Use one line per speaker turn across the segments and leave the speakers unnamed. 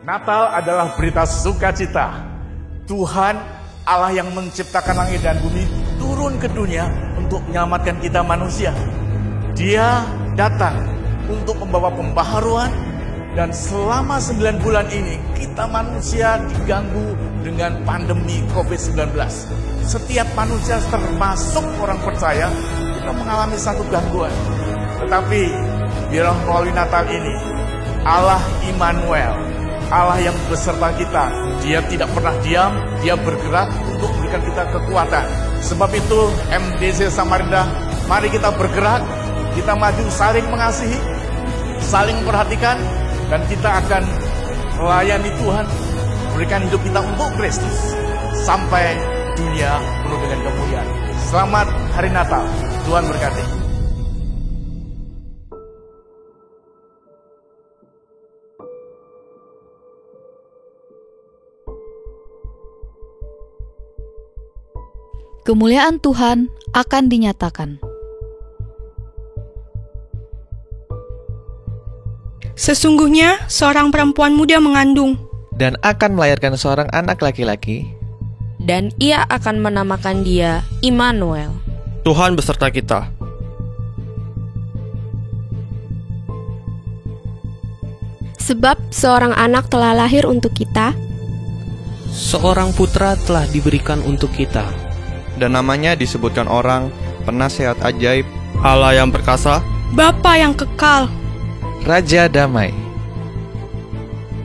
Natal adalah berita sukacita. Tuhan Allah yang menciptakan langit dan bumi turun ke dunia untuk menyelamatkan kita manusia. Dia datang untuk membawa pembaharuan, dan selama 9 bulan ini kita manusia diganggu dengan pandemi COVID-19. Setiap manusia termasuk orang percaya kita mengalami satu gangguan. Tetapi biarlah melalui Natal ini Allah Immanuel, Allah yang beserta kita, Dia tidak pernah diam, Dia bergerak untuk memberikan kita kekuatan. Sebab itu MDC Samarinda, mari kita bergerak, kita maju saling mengasihi, saling memperhatikan, dan kita akan melayani Tuhan, berikan hidup kita untuk Kristus sampai dunia penuh dengan kemuliaan. Selamat Hari Natal, Tuhan berkati.
Kemuliaan Tuhan akan dinyatakan.
Sesungguhnya seorang perempuan muda mengandung
dan akan melahirkan seorang anak laki-laki,
dan ia akan menamakan dia Immanuel.
Tuhan beserta kita.
Sebab seorang anak telah lahir untuk kita,
seorang putra telah diberikan untuk kita,
dan namanya disebutkan orang Penasehat Ajaib,
Allah yang perkasa,
Bapa yang kekal,
Raja Damai.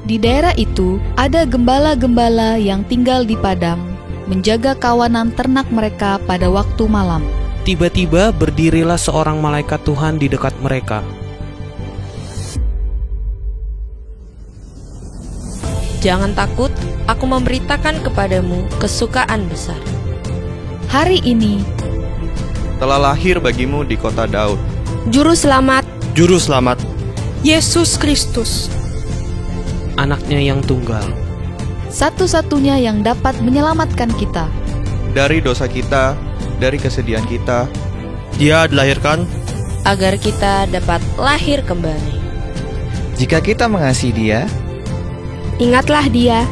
Di daerah itu ada gembala-gembala yang tinggal di padang, menjaga kawanan ternak mereka pada waktu malam.
Tiba-tiba berdirilah seorang malaikat Tuhan di dekat mereka.
Jangan takut, aku memberitakan kepadamu kesukaan besar.
Hari ini
telah lahir bagimu di kota Daud
Juru Selamat,
Yesus Kristus,
anaknya yang tunggal,
satu-satunya yang dapat menyelamatkan kita
dari dosa kita, dari kesedihan kita.
Dia dilahirkan
agar kita dapat lahir kembali.
Jika kita mengasihi Dia,
ingatlah Dia,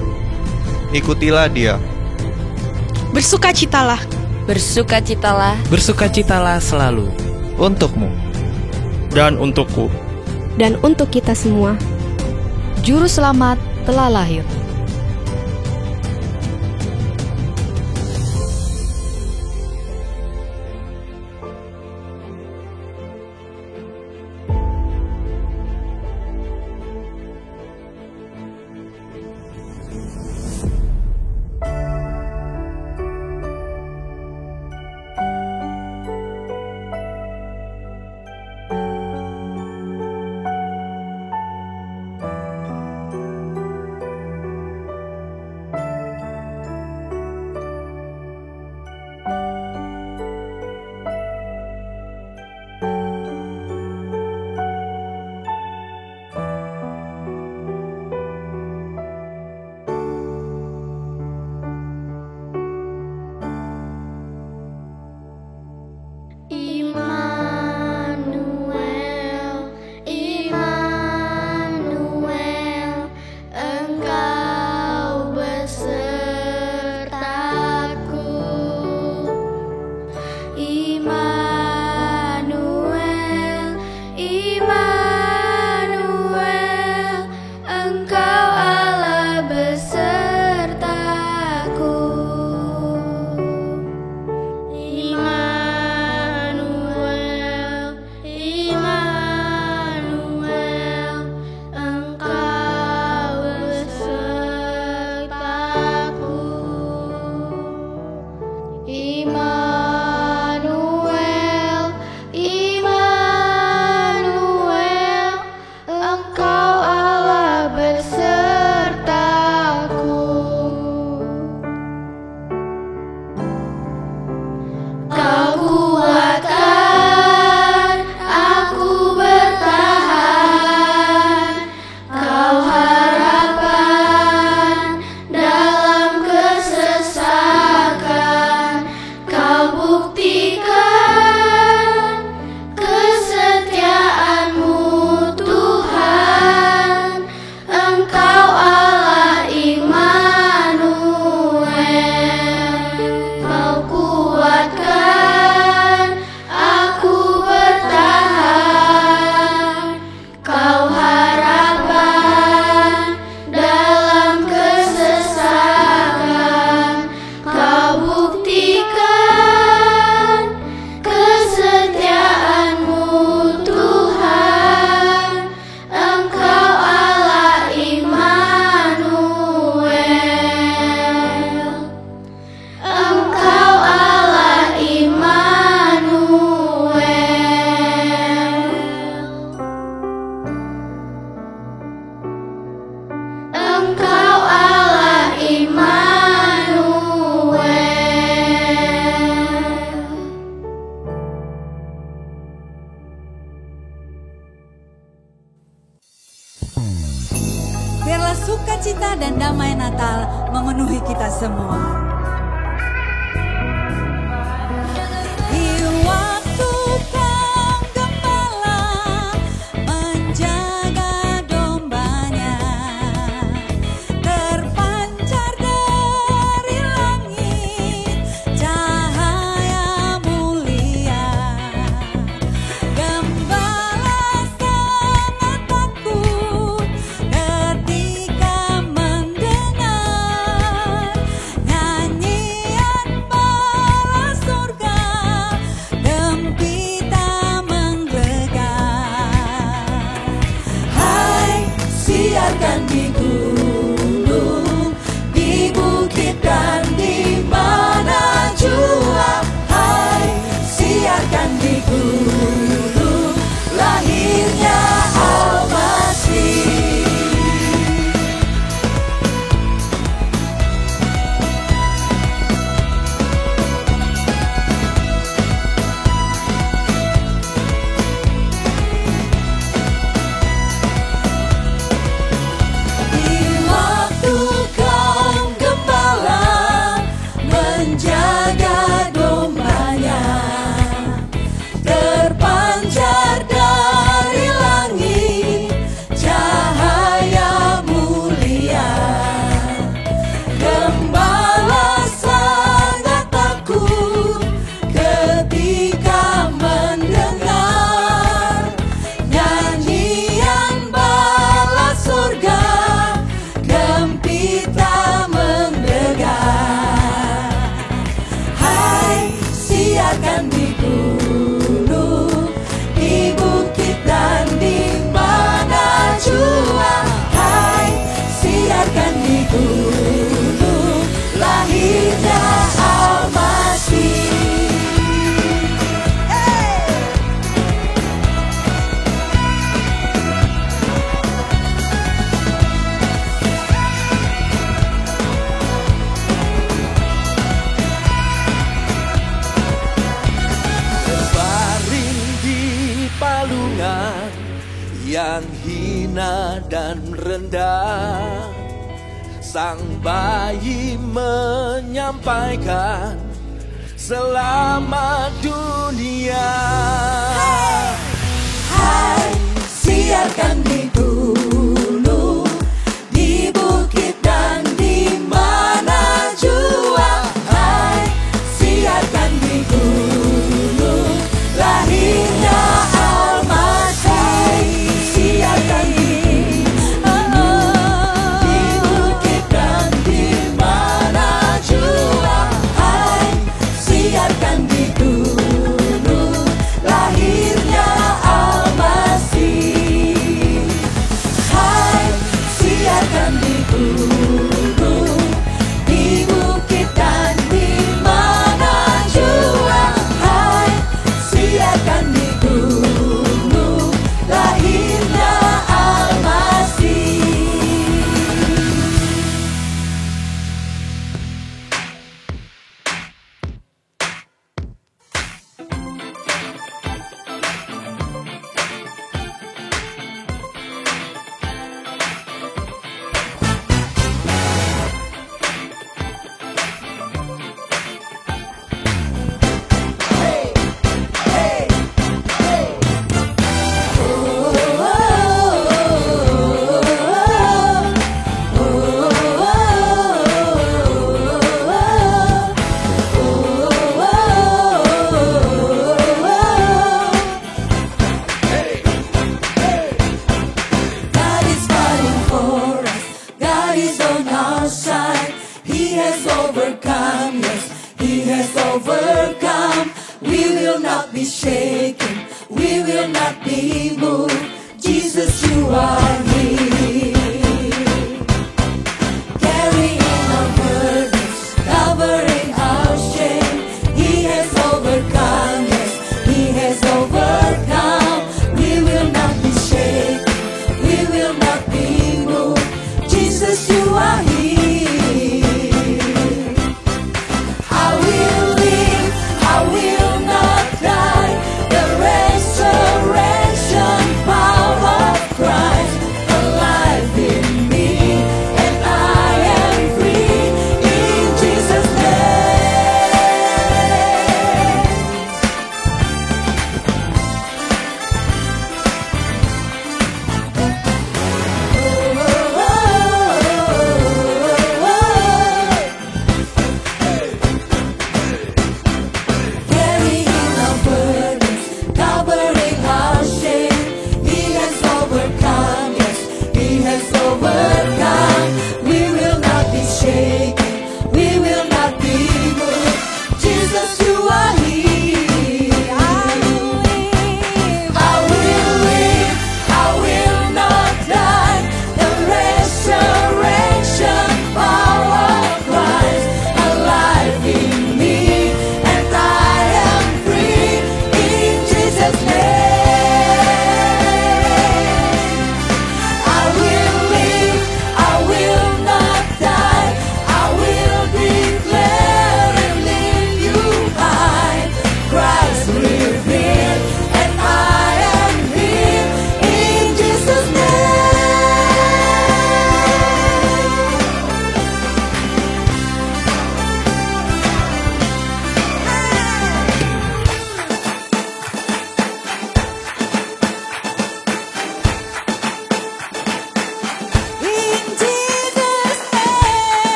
ikutilah Dia.
bersukacitalah.
Bersukacitalah selalu.
Untukmu
dan untukku
dan untuk kita semua.
Juru Selamat telah lahir.
Kau sukacita dan damai Natal memenuhi kita semua.
Yang hina dan rendah, sang bayi menyampaikan selamat dunia.
Hai, siarkan di hulu, di bukit dan di mana jua. Hai, siarkan di hulu, lahirnya alive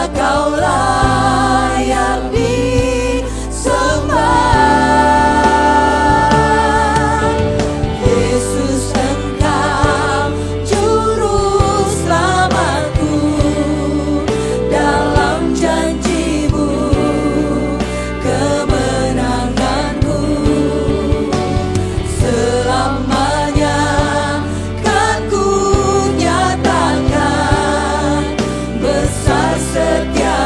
Kau layak disembah. Yesus, Engkau juru selamatku, dalam janji-Mu kemenanganku. Selamanya kan ku nyatakan besar setia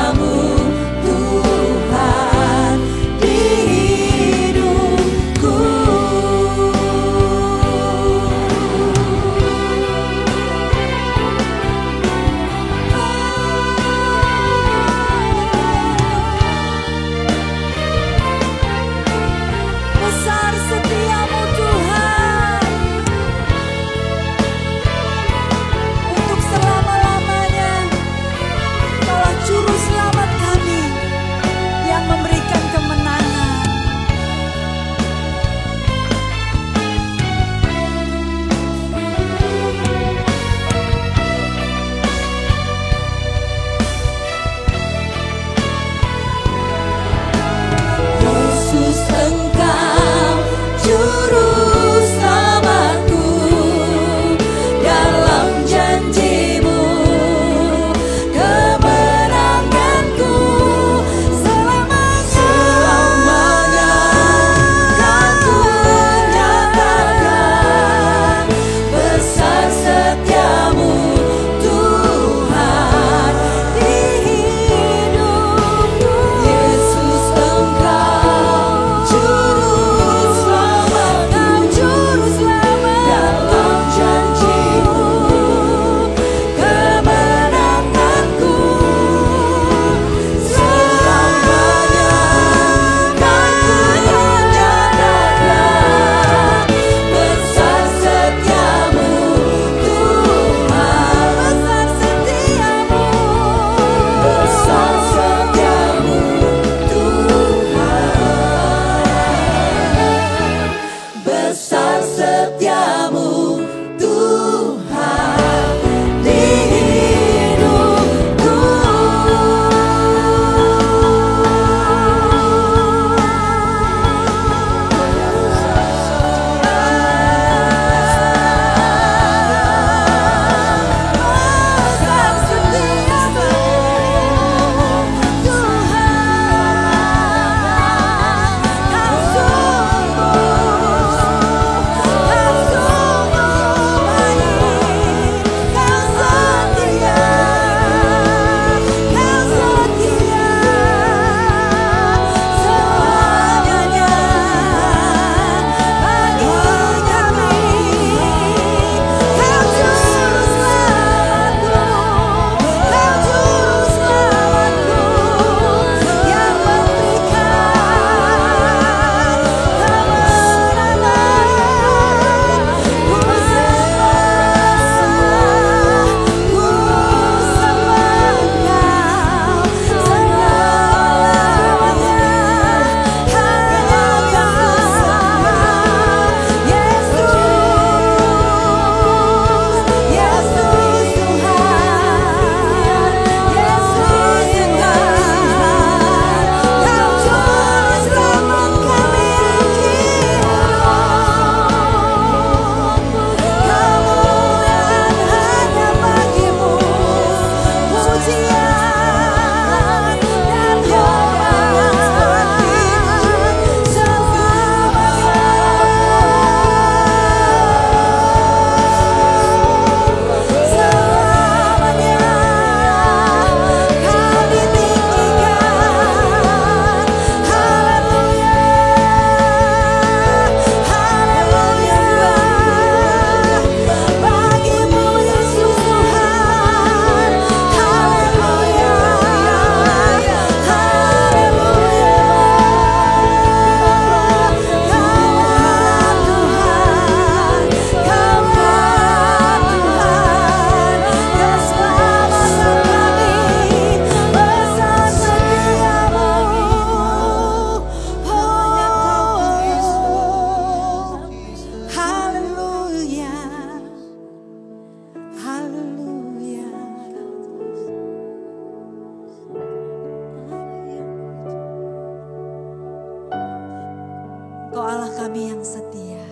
kami yang setia,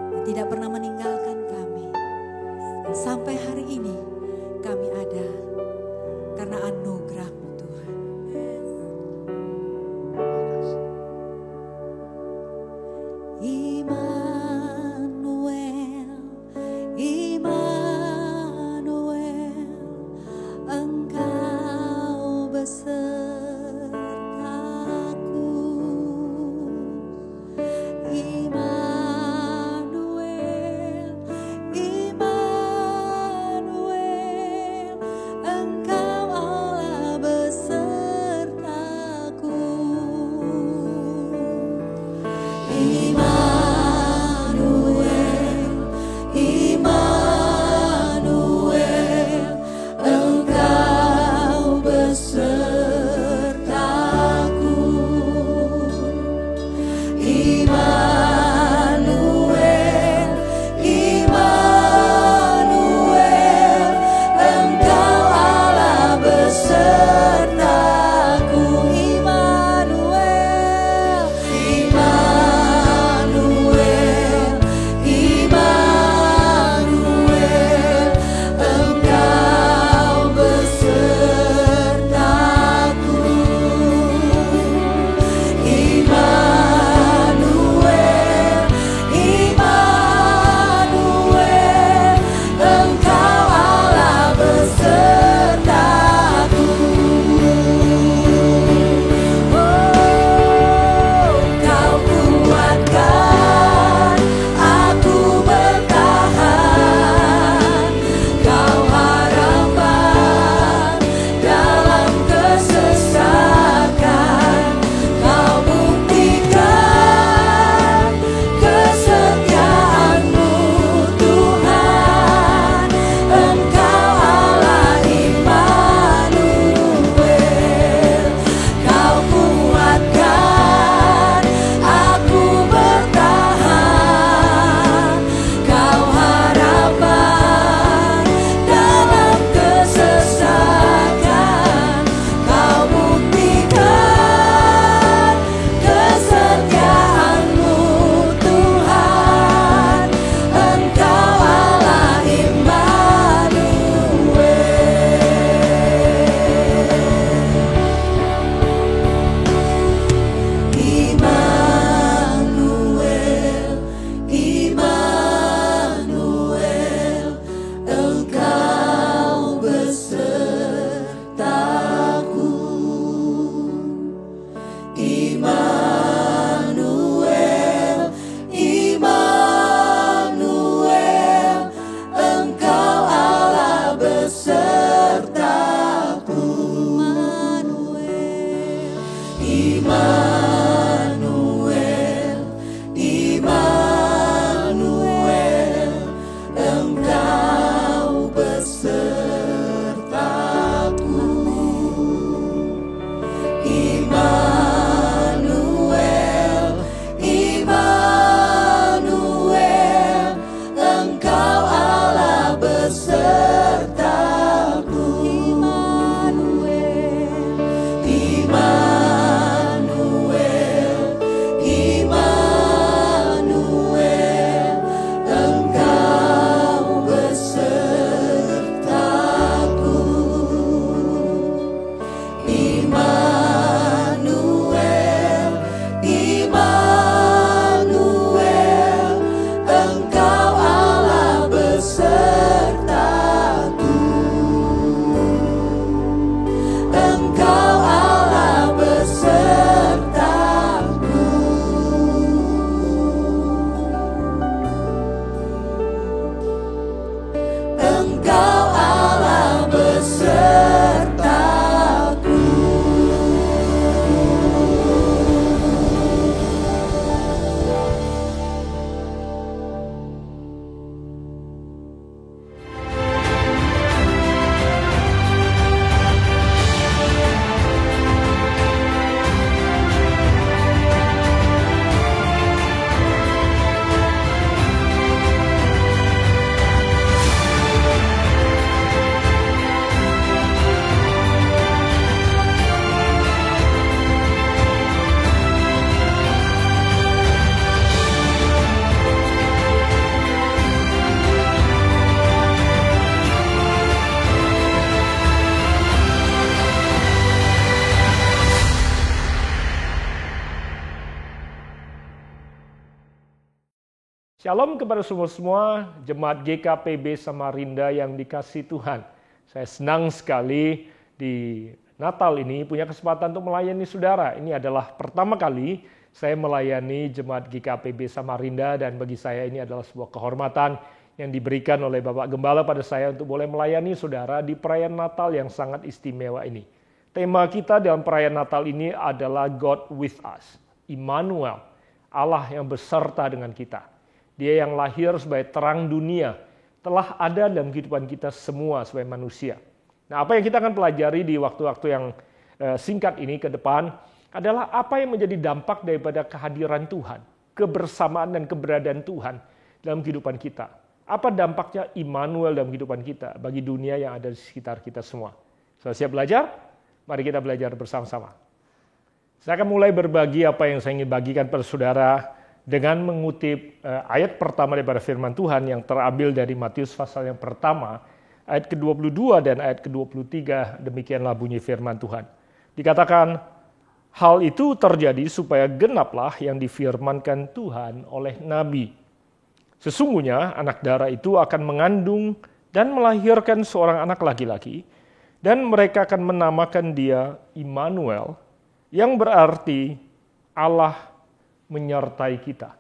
yang tidak pernah meninggalkan kami. Dan sampai hari ini kami ada karena anugerah-Mu Tuhan. Immanuel, Immanuel, Engkau besertaku. Immanuel, Immanuel,
Shalom kepada semua jemaat GKPB Samarinda yang dikasihi Tuhan. Saya senang sekali di Natal ini punya kesempatan untuk melayani saudara. Ini adalah pertama kali saya melayani jemaat GKPB Samarinda dan bagi saya ini adalah sebuah kehormatan yang diberikan oleh Bapak Gembala pada saya untuk boleh melayani saudara di perayaan Natal yang sangat istimewa ini. Tema kita dalam perayaan Natal ini adalah God with us, Immanuel, Allah yang beserta dengan kita. Dia yang lahir sebagai terang dunia, telah ada dalam kehidupan kita semua sebagai manusia. Nah, apa yang kita akan pelajari di waktu-waktu yang singkat ini ke depan adalah apa yang menjadi dampak daripada kehadiran Tuhan, kebersamaan dan keberadaan Tuhan dalam kehidupan kita. Apa dampaknya Immanuel dalam kehidupan kita bagi dunia yang ada di sekitar kita semua. Sudah siap belajar? Mari kita belajar bersama-sama. Saya akan mulai berbagi apa yang saya ingin bagikan pada saudara dengan mengutip ayat pertama daripada firman Tuhan yang terambil dari Matius pasal yang pertama, ayat ke-22 dan ayat ke-23, demikianlah bunyi firman Tuhan. Dikatakan, hal itu terjadi supaya genaplah yang difirmankan Tuhan oleh Nabi. Sesungguhnya anak darah itu akan mengandung dan melahirkan seorang anak laki-laki, dan mereka akan menamakan dia Immanuel, yang berarti Allah menyertai kita.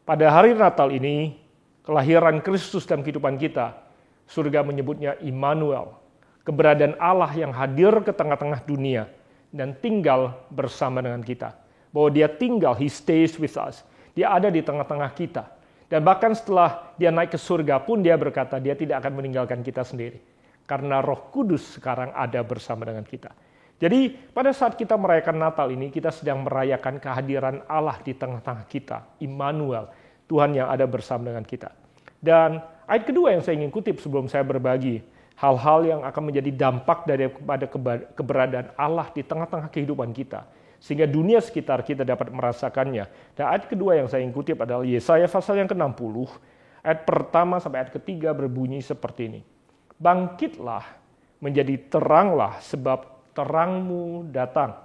Pada hari Natal ini, kelahiran Kristus dalam kehidupan kita, surga menyebutnya Immanuel, keberadaan Allah yang hadir ke tengah-tengah dunia dan tinggal bersama dengan kita. Bahwa dia tinggal, he stays with us. Dia ada di tengah-tengah kita. Dan bahkan setelah dia naik ke surga pun dia berkata dia tidak akan meninggalkan kita sendiri. Karena Roh Kudus sekarang ada bersama dengan kita. Jadi pada saat kita merayakan Natal ini, kita sedang merayakan kehadiran Allah di tengah-tengah kita. Immanuel, Tuhan yang ada bersama dengan kita. Dan ayat kedua yang saya ingin kutip sebelum saya berbagi, hal-hal yang akan menjadi dampak daripada keberadaan Allah di tengah-tengah kehidupan kita. Sehingga dunia sekitar kita dapat merasakannya. Dan ayat kedua yang saya ingin kutip adalah Yesaya pasal yang ke-60, ayat pertama sampai ayat ketiga berbunyi seperti ini. Bangkitlah, menjadi teranglah sebab terangmu datang,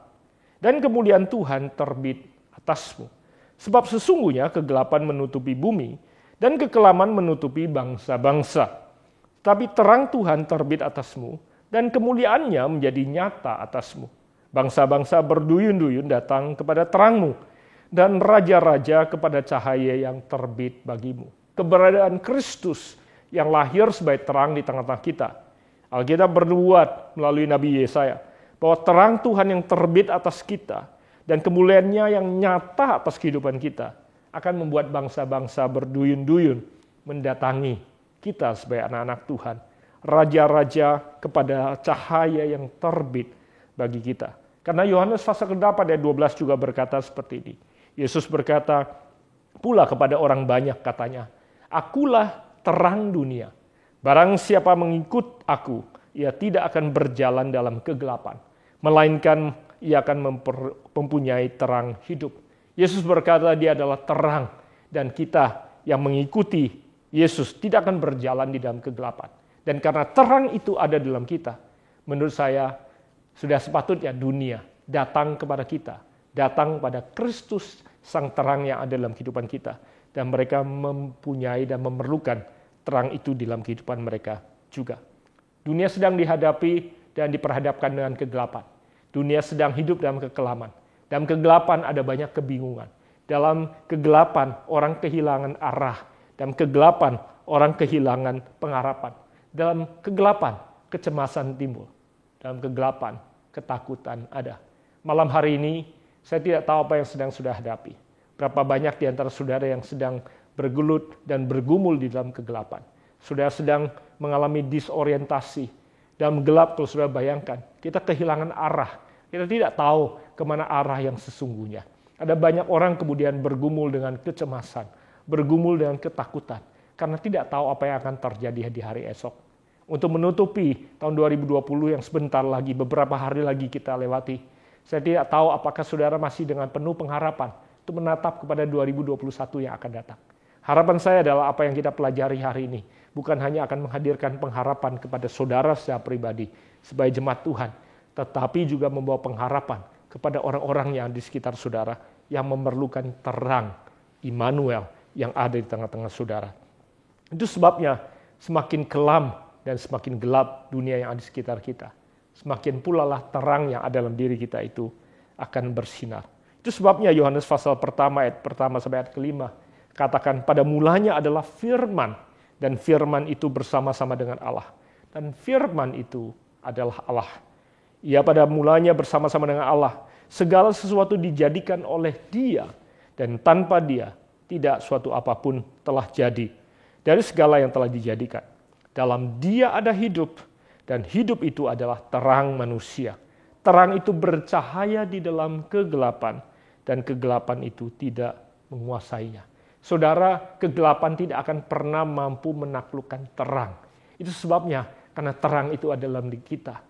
dan kemuliaan Tuhan terbit atasmu. Sebab sesungguhnya kegelapan menutupi bumi, dan kekelaman menutupi bangsa-bangsa. Tapi terang Tuhan terbit atasmu, dan kemuliaannya menjadi nyata atasmu. Bangsa-bangsa berduyun-duyun datang kepada terangmu, dan raja-raja kepada cahaya yang terbit bagimu. Keberadaan Kristus yang lahir sebagai terang di tengah-tengah kita. Alkitab bernubuat melalui Nabi Yesaya, bahwa terang Tuhan yang terbit atas kita dan kemuliaannya yang nyata atas kehidupan kita akan membuat bangsa-bangsa berduyun-duyun mendatangi kita sebagai anak-anak Tuhan. Raja-raja kepada cahaya yang terbit bagi kita. Karena Yohanes pasal ke-8 ayat 12 juga berkata seperti ini. Yesus berkata pula kepada orang banyak katanya, akulah terang dunia. Barang siapa mengikut aku, ia tidak akan berjalan dalam kegelapan, melainkan ia akan mempunyai terang hidup. Yesus berkata dia adalah terang, dan kita yang mengikuti Yesus tidak akan berjalan di dalam kegelapan. Dan karena terang itu ada dalam kita, menurut saya sudah sepatutnya dunia datang kepada kita, datang pada Kristus sang terang yang ada dalam kehidupan kita, dan mereka mempunyai dan memerlukan terang itu dalam kehidupan mereka juga. Dunia sedang dihadapi dan diperhadapkan dengan kegelapan. Dunia sedang hidup dalam kekelaman. Dalam kegelapan ada banyak kebingungan. Dalam kegelapan orang kehilangan arah. Dalam kegelapan orang kehilangan pengharapan. Dalam kegelapan kecemasan timbul. Dalam kegelapan ketakutan ada. Malam hari ini saya tidak tahu apa yang sedang saudara hadapi. Berapa banyak di antara saudara yang sedang bergelut dan bergumul di dalam kegelapan. Saudara sedang mengalami disorientasi. Dalam gelap kalau saudara bayangkan, kita kehilangan arah. Kita tidak tahu kemana arah yang sesungguhnya. Ada banyak orang kemudian bergumul dengan kecemasan, bergumul dengan ketakutan, karena tidak tahu apa yang akan terjadi di hari esok. Untuk menutupi tahun 2020 yang sebentar lagi, beberapa hari lagi kita lewati, saya tidak tahu apakah saudara masih dengan penuh pengharapan untuk menatap kepada 2021 yang akan datang. Harapan saya adalah apa yang kita pelajari hari ini, bukan hanya akan menghadirkan pengharapan kepada saudara secara pribadi sebagai jemaat Tuhan, tetapi juga membawa pengharapan kepada orang-orang yang di sekitar saudara yang memerlukan terang Immanuel yang ada di tengah-tengah saudara. Itu sebabnya semakin kelam dan semakin gelap dunia yang ada di sekitar kita, semakin pula lah terang yang ada dalam diri kita itu akan bersinar. Itu sebabnya Yohanes pasal pertama ayat pertama sampai ayat kelima katakan pada mulanya adalah firman, dan firman itu bersama-sama dengan Allah, dan firman itu adalah Allah. Ia pada mulanya bersama-sama dengan Allah. Segala sesuatu dijadikan oleh Dia, dan tanpa Dia tidak suatu apapun telah jadi dari segala yang telah dijadikan. Dalam Dia ada hidup, dan hidup itu adalah terang manusia. Terang itu bercahaya di dalam kegelapan, dan kegelapan itu tidak menguasainya. Saudara, kegelapan tidak akan pernah mampu menaklukkan terang. Itu sebabnya, karena terang itu ada dalam diri kita.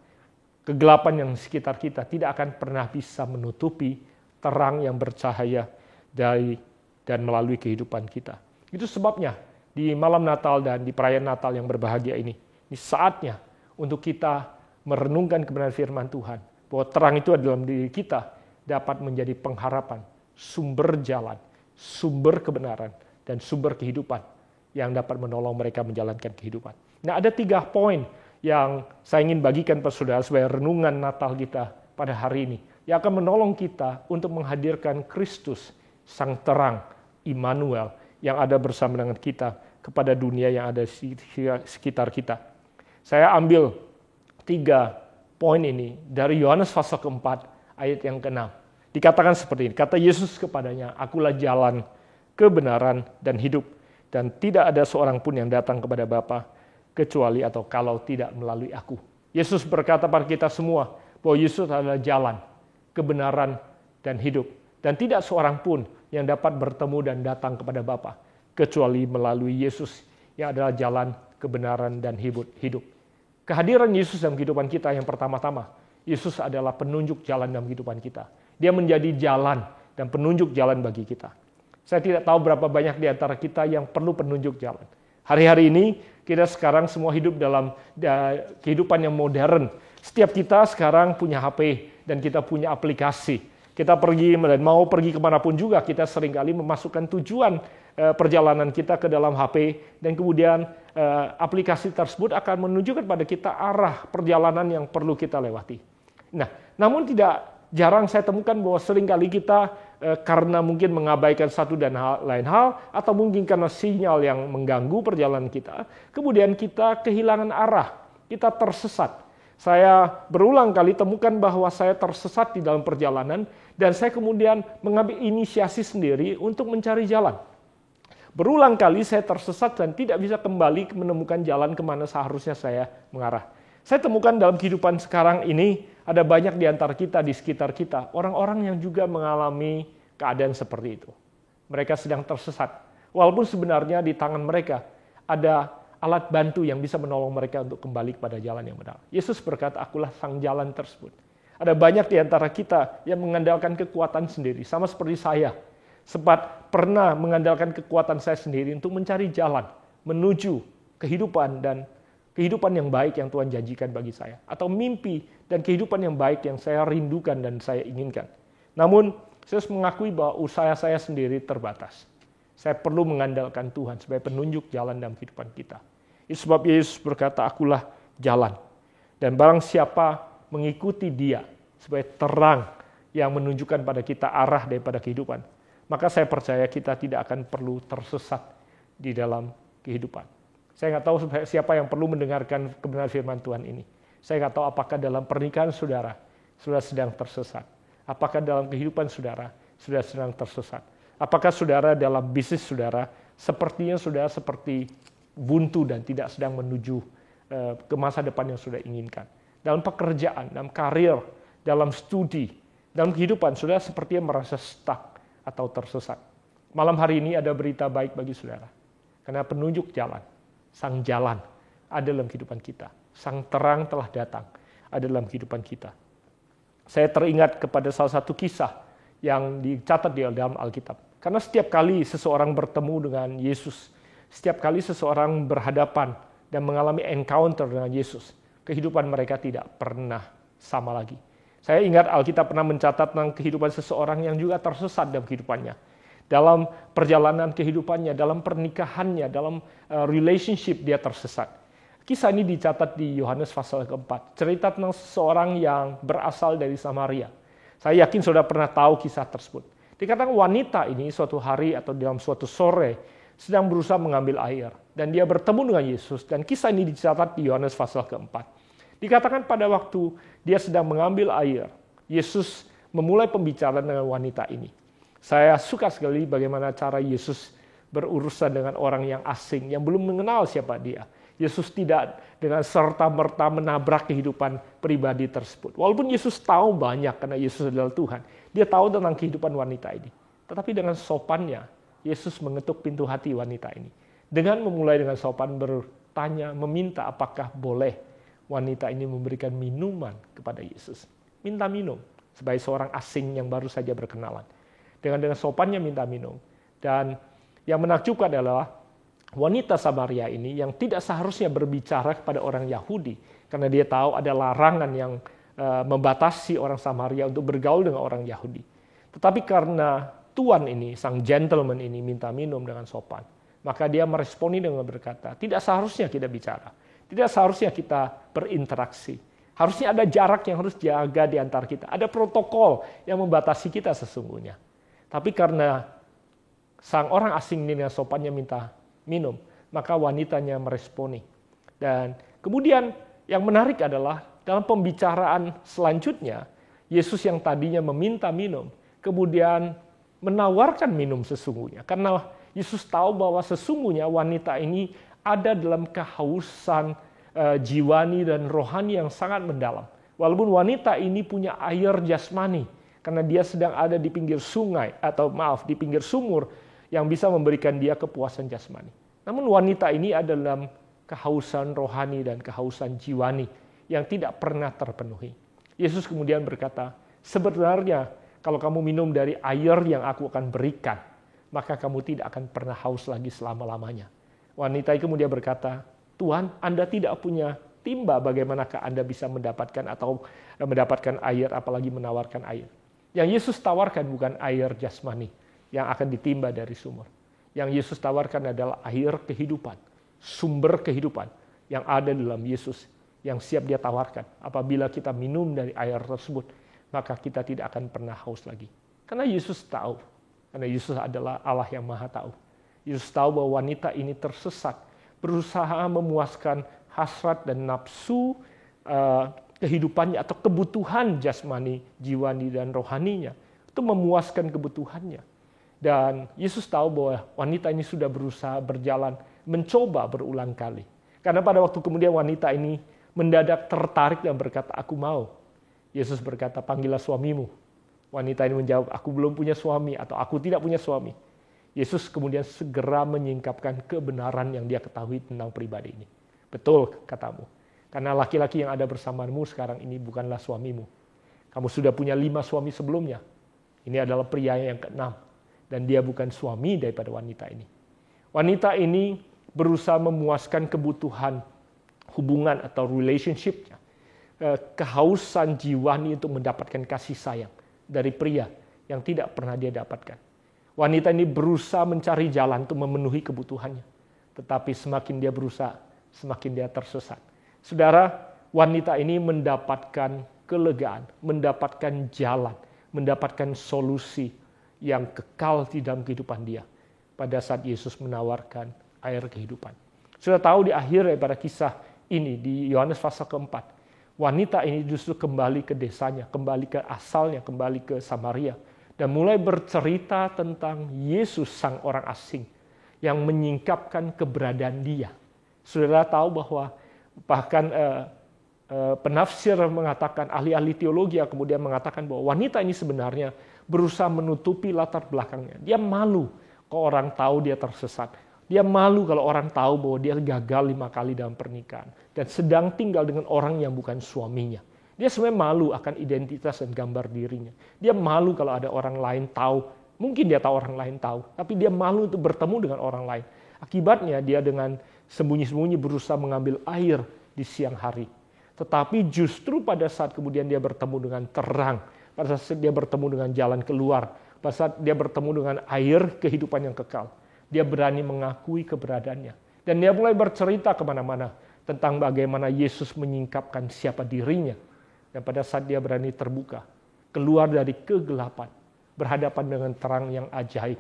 Kegelapan yang di sekitar kita tidak akan pernah bisa menutupi terang yang bercahaya dari dan melalui kehidupan kita. Itu sebabnya di malam Natal dan di perayaan Natal yang berbahagia ini saatnya untuk kita merenungkan kebenaran firman Tuhan, bahwa terang itu ada dalam diri kita dapat menjadi pengharapan, sumber jalan, sumber kebenaran, dan sumber kehidupan yang dapat menolong mereka menjalankan kehidupan. Nah, ada 3 poin yang saya ingin bagikan pada saudara sebagai renungan Natal kita pada hari ini, yang akan menolong kita untuk menghadirkan Kristus, Sang Terang, Immanuel, yang ada bersama dengan kita kepada dunia yang ada di sekitar kita. Saya ambil 3 poin ini dari Yohanes pasal keempat ayat yang ke-6. Dikatakan seperti ini, kata Yesus kepadanya, akulah jalan, kebenaran, dan hidup, dan tidak ada seorang pun yang datang kepada Bapa kecuali atau kalau tidak melalui aku. Yesus berkata pada kita semua bahwa Yesus adalah jalan, kebenaran, dan hidup. Dan tidak seorang pun yang dapat bertemu dan datang kepada Bapa kecuali melalui Yesus yang adalah jalan, kebenaran, dan hidup. Kehadiran Yesus dalam kehidupan kita yang pertama-tama, Yesus adalah penunjuk jalan dalam kehidupan kita. Dia menjadi jalan dan penunjuk jalan bagi kita. Saya tidak tahu berapa banyak di antara kita yang perlu penunjuk jalan. Hari-hari ini kita sekarang semua hidup dalam kehidupan yang modern. Setiap kita sekarang punya HP dan kita punya aplikasi. Kita pergi dan mau pergi kemanapun juga, kita seringkali memasukkan tujuan perjalanan kita ke dalam HP, dan kemudian aplikasi tersebut akan menunjukkan pada kita arah perjalanan yang perlu kita lewati. Nah, namun jarang saya temukan bahwa seringkali kita karena mungkin mengabaikan satu dan lain hal, atau mungkin karena sinyal yang mengganggu perjalanan kita, kemudian kita kehilangan arah, kita tersesat. Saya berulang kali temukan bahwa saya tersesat di dalam perjalanan, dan saya kemudian mengambil inisiasi sendiri untuk mencari jalan. Berulang kali saya tersesat dan tidak bisa kembali menemukan jalan kemana seharusnya saya mengarah. Saya temukan dalam kehidupan sekarang ini, ada banyak di antara kita, di sekitar kita, orang-orang yang juga mengalami keadaan seperti itu. Mereka sedang tersesat. Walaupun sebenarnya di tangan mereka ada alat bantu yang bisa menolong mereka untuk kembali kepada jalan yang benar. Yesus berkata, akulah sang jalan tersebut. Ada banyak di antara kita yang mengandalkan kekuatan sendiri, sama seperti saya. Sempat pernah mengandalkan kekuatan saya sendiri untuk mencari jalan, menuju kehidupan dan kehidupan yang baik yang Tuhan janjikan bagi saya. Atau mimpi dan kehidupan yang baik yang saya rindukan dan saya inginkan. Namun, saya harus mengakui bahwa usaha saya sendiri terbatas. Saya perlu mengandalkan Tuhan sebagai penunjuk jalan dalam kehidupan kita. Itu sebab Yesus berkata, akulah jalan. Dan barang siapa mengikuti Dia sebagai terang yang menunjukkan pada kita arah daripada kehidupan, maka saya percaya kita tidak akan perlu tersesat di dalam kehidupan. Saya nggak tahu siapa yang perlu mendengarkan kebenaran firman Tuhan ini. Saya nggak tahu apakah dalam pernikahan saudara sedang tersesat. Apakah dalam kehidupan saudara sedang tersesat. Apakah saudara dalam bisnis saudara sepertinya saudara seperti buntu dan tidak sedang menuju ke masa depan yang sudah inginkan. Dalam pekerjaan, dalam karir, dalam studi, dalam kehidupan saudara sepertinya merasa stuck atau tersesat. Malam hari ini ada berita baik bagi saudara. Karena penunjuk jalan, sang jalan ada dalam kehidupan kita. Sang terang telah datang ada dalam kehidupan kita. Saya teringat kepada salah satu kisah yang dicatat di dalam Alkitab. Karena setiap kali seseorang bertemu dengan Yesus, setiap kali seseorang berhadapan dan mengalami encounter dengan Yesus, kehidupan mereka tidak pernah sama lagi. Saya ingat Alkitab pernah mencatat tentang kehidupan seseorang yang juga tersesat dalam kehidupannya. Dalam perjalanan kehidupannya, dalam pernikahannya, dalam relationship dia tersesat. Kisah ini dicatat di Yohanes pasal keempat. Cerita tentang seseorang yang berasal dari Samaria. Saya yakin saudara pernah tahu kisah tersebut. Dikatakan wanita ini suatu hari atau dalam suatu sore sedang berusaha mengambil air. Dan dia bertemu dengan Yesus. Dan kisah ini dicatat di Yohanes pasal keempat. Dikatakan pada waktu dia sedang mengambil air, Yesus memulai pembicaraan dengan wanita ini. Saya suka sekali bagaimana cara Yesus berurusan dengan orang yang asing, yang belum mengenal siapa dia. Yesus tidak dengan serta-merta menabrak kehidupan pribadi tersebut. Walaupun Yesus tahu banyak karena Yesus adalah Tuhan. Dia tahu tentang kehidupan wanita ini. Tetapi dengan sopannya, Yesus mengetuk pintu hati wanita ini. Dengan memulai dengan sopan bertanya, meminta apakah boleh wanita ini memberikan minuman kepada Yesus. Minta minum sebagai seorang asing yang baru saja berkenalan. Dengan sopannya minta minum. Dan yang menakjubkan adalah wanita Samaria ini yang tidak seharusnya berbicara kepada orang Yahudi karena dia tahu ada larangan yang membatasi orang Samaria untuk bergaul dengan orang Yahudi. Tetapi karena tuan ini, sang gentleman ini minta minum dengan sopan, maka dia meresponi dengan berkata, tidak seharusnya kita bicara, tidak seharusnya kita berinteraksi. Harusnya ada jarak yang harus jaga di antara kita. Ada protokol yang membatasi kita sesungguhnya. Tapi karena sang orang asing ini dengan sopannya minta minum, maka wanitanya meresponi. Dan kemudian yang menarik adalah dalam pembicaraan selanjutnya, Yesus yang tadinya meminta minum, kemudian menawarkan minum sesungguhnya. Karena Yesus tahu bahwa sesungguhnya wanita ini ada dalam kehausan jiwani dan rohani yang sangat mendalam. Walaupun wanita ini punya air jasmani, karena dia sedang ada di pinggir sungai, di pinggir sumur, yang bisa memberikan dia kepuasan jasmani. Namun wanita ini ada dalam kehausan rohani dan kehausan jiwani yang tidak pernah terpenuhi. Yesus kemudian berkata, sebenarnya kalau kamu minum dari air yang aku akan berikan, maka kamu tidak akan pernah haus lagi selama-lamanya. Wanita itu kemudian berkata, Tuhan, Anda tidak punya timba, bagaimanakah Anda bisa mendapatkan air, apalagi menawarkan air. Yang Yesus tawarkan bukan air jasmani yang akan ditimba dari sumur. Yang Yesus tawarkan adalah air kehidupan, sumber kehidupan yang ada dalam Yesus, yang siap dia tawarkan. Apabila kita minum dari air tersebut, maka kita tidak akan pernah haus lagi. Karena Yesus tahu, karena Yesus adalah Allah yang Maha Tahu. Yesus tahu bahwa wanita ini tersesat, berusaha memuaskan hasrat dan nafsu kehidupannya atau kebutuhan jasmani, jiwani, dan rohaninya. Itu memuaskan kebutuhannya. Dan Yesus tahu bahwa wanita ini sudah berusaha berjalan, mencoba berulang kali. Karena pada waktu kemudian wanita ini mendadak tertarik dan berkata, aku mau. Yesus berkata, panggillah suamimu. Wanita ini menjawab, aku belum punya suami atau aku tidak punya suami. Yesus kemudian segera menyingkapkan kebenaran yang dia ketahui tentang pribadi ini. Betul katamu. Karena laki-laki yang ada bersamamu sekarang ini bukanlah suamimu. Kamu sudah punya 5 suami sebelumnya. Ini adalah pria yang ke-6. Dan dia bukan suami daripada wanita ini. Wanita ini berusaha memuaskan kebutuhan hubungan atau relationship-nya. Kehausan jiwani untuk mendapatkan kasih sayang dari pria yang tidak pernah dia dapatkan. Wanita ini berusaha mencari jalan untuk memenuhi kebutuhannya. Tetapi semakin dia berusaha, semakin dia tersesat. Saudara, wanita ini mendapatkan kelegaan, mendapatkan jalan, mendapatkan solusi yang kekal di dalam kehidupan dia pada saat Yesus menawarkan air kehidupan. Sudah tahu di akhir daripada kisah ini di Yohanes pasal keempat, wanita ini justru kembali ke desanya, kembali ke asalnya, kembali ke Samaria, dan mulai bercerita tentang Yesus sang orang asing yang menyingkapkan keberadaan dia. Saudara tahu bahwa bahkan penafsir mengatakan, ahli-ahli teologi yang kemudian mengatakan bahwa wanita ini sebenarnya berusaha menutupi latar belakangnya. Dia malu kalau orang tahu dia tersesat. Dia malu kalau orang tahu bahwa dia gagal 5 kali dalam pernikahan dan sedang tinggal dengan orang yang bukan suaminya. Dia sebenarnya malu akan identitas dan gambar dirinya. Dia malu kalau ada orang lain tahu. Mungkin dia tahu orang lain tahu, tapi dia malu untuk bertemu dengan orang lain. Akibatnya dia dengan sembunyi-sembunyi berusaha mengambil air di siang hari. Tetapi justru pada saat kemudian dia bertemu dengan terang, pada saat dia bertemu dengan jalan keluar, Pada saat dia bertemu dengan air kehidupan yang kekal, dia berani mengakui keberadaannya. Dan dia mulai bercerita kemana-mana tentang bagaimana Yesus menyingkapkan siapa dirinya. Dan pada saat dia berani terbuka, keluar dari kegelapan, berhadapan dengan terang yang ajaib,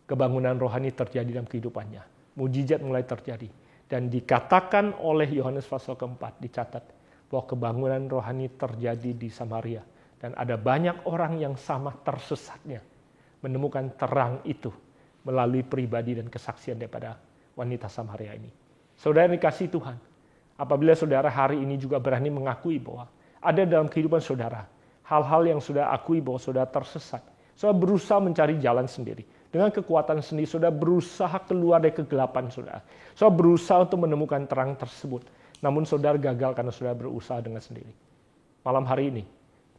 kebangunan rohani terjadi dalam kehidupannya. Mujizat mulai terjadi. Dan dikatakan oleh Yohanes pasal keempat, dicatat bahwa kebangunan rohani terjadi di Samaria. Dan ada banyak orang yang sama tersesatnya menemukan terang itu melalui pribadi dan kesaksian daripada wanita Samaria ini. Saudara dikasihi Tuhan, apabila saudara hari ini juga berani mengakui bahwa ada dalam kehidupan saudara hal-hal yang sudah akui bahwa saudara tersesat, saudara berusaha mencari jalan sendiri. Dengan kekuatan sendiri, saudara berusaha keluar dari kegelapan saudara. Saudara berusaha untuk menemukan terang tersebut. Namun saudara gagal karena saudara berusaha dengan sendiri. Malam hari ini,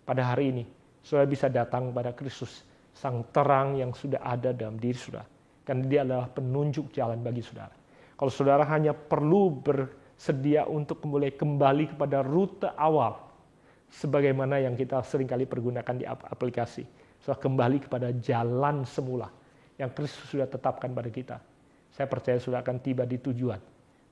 pada hari ini, saudara bisa datang kepada Kristus, sang terang yang sudah ada dalam diri saudara. Karena dia adalah penunjuk jalan bagi saudara. Kalau saudara hanya perlu bersedia untuk mulai kembali kepada rute awal, sebagaimana yang kita seringkali pergunakan di aplikasi. Saudara kembali kepada jalan semula yang Kristus sudah tetapkan pada kita. Saya percaya saudara akan tiba di tujuan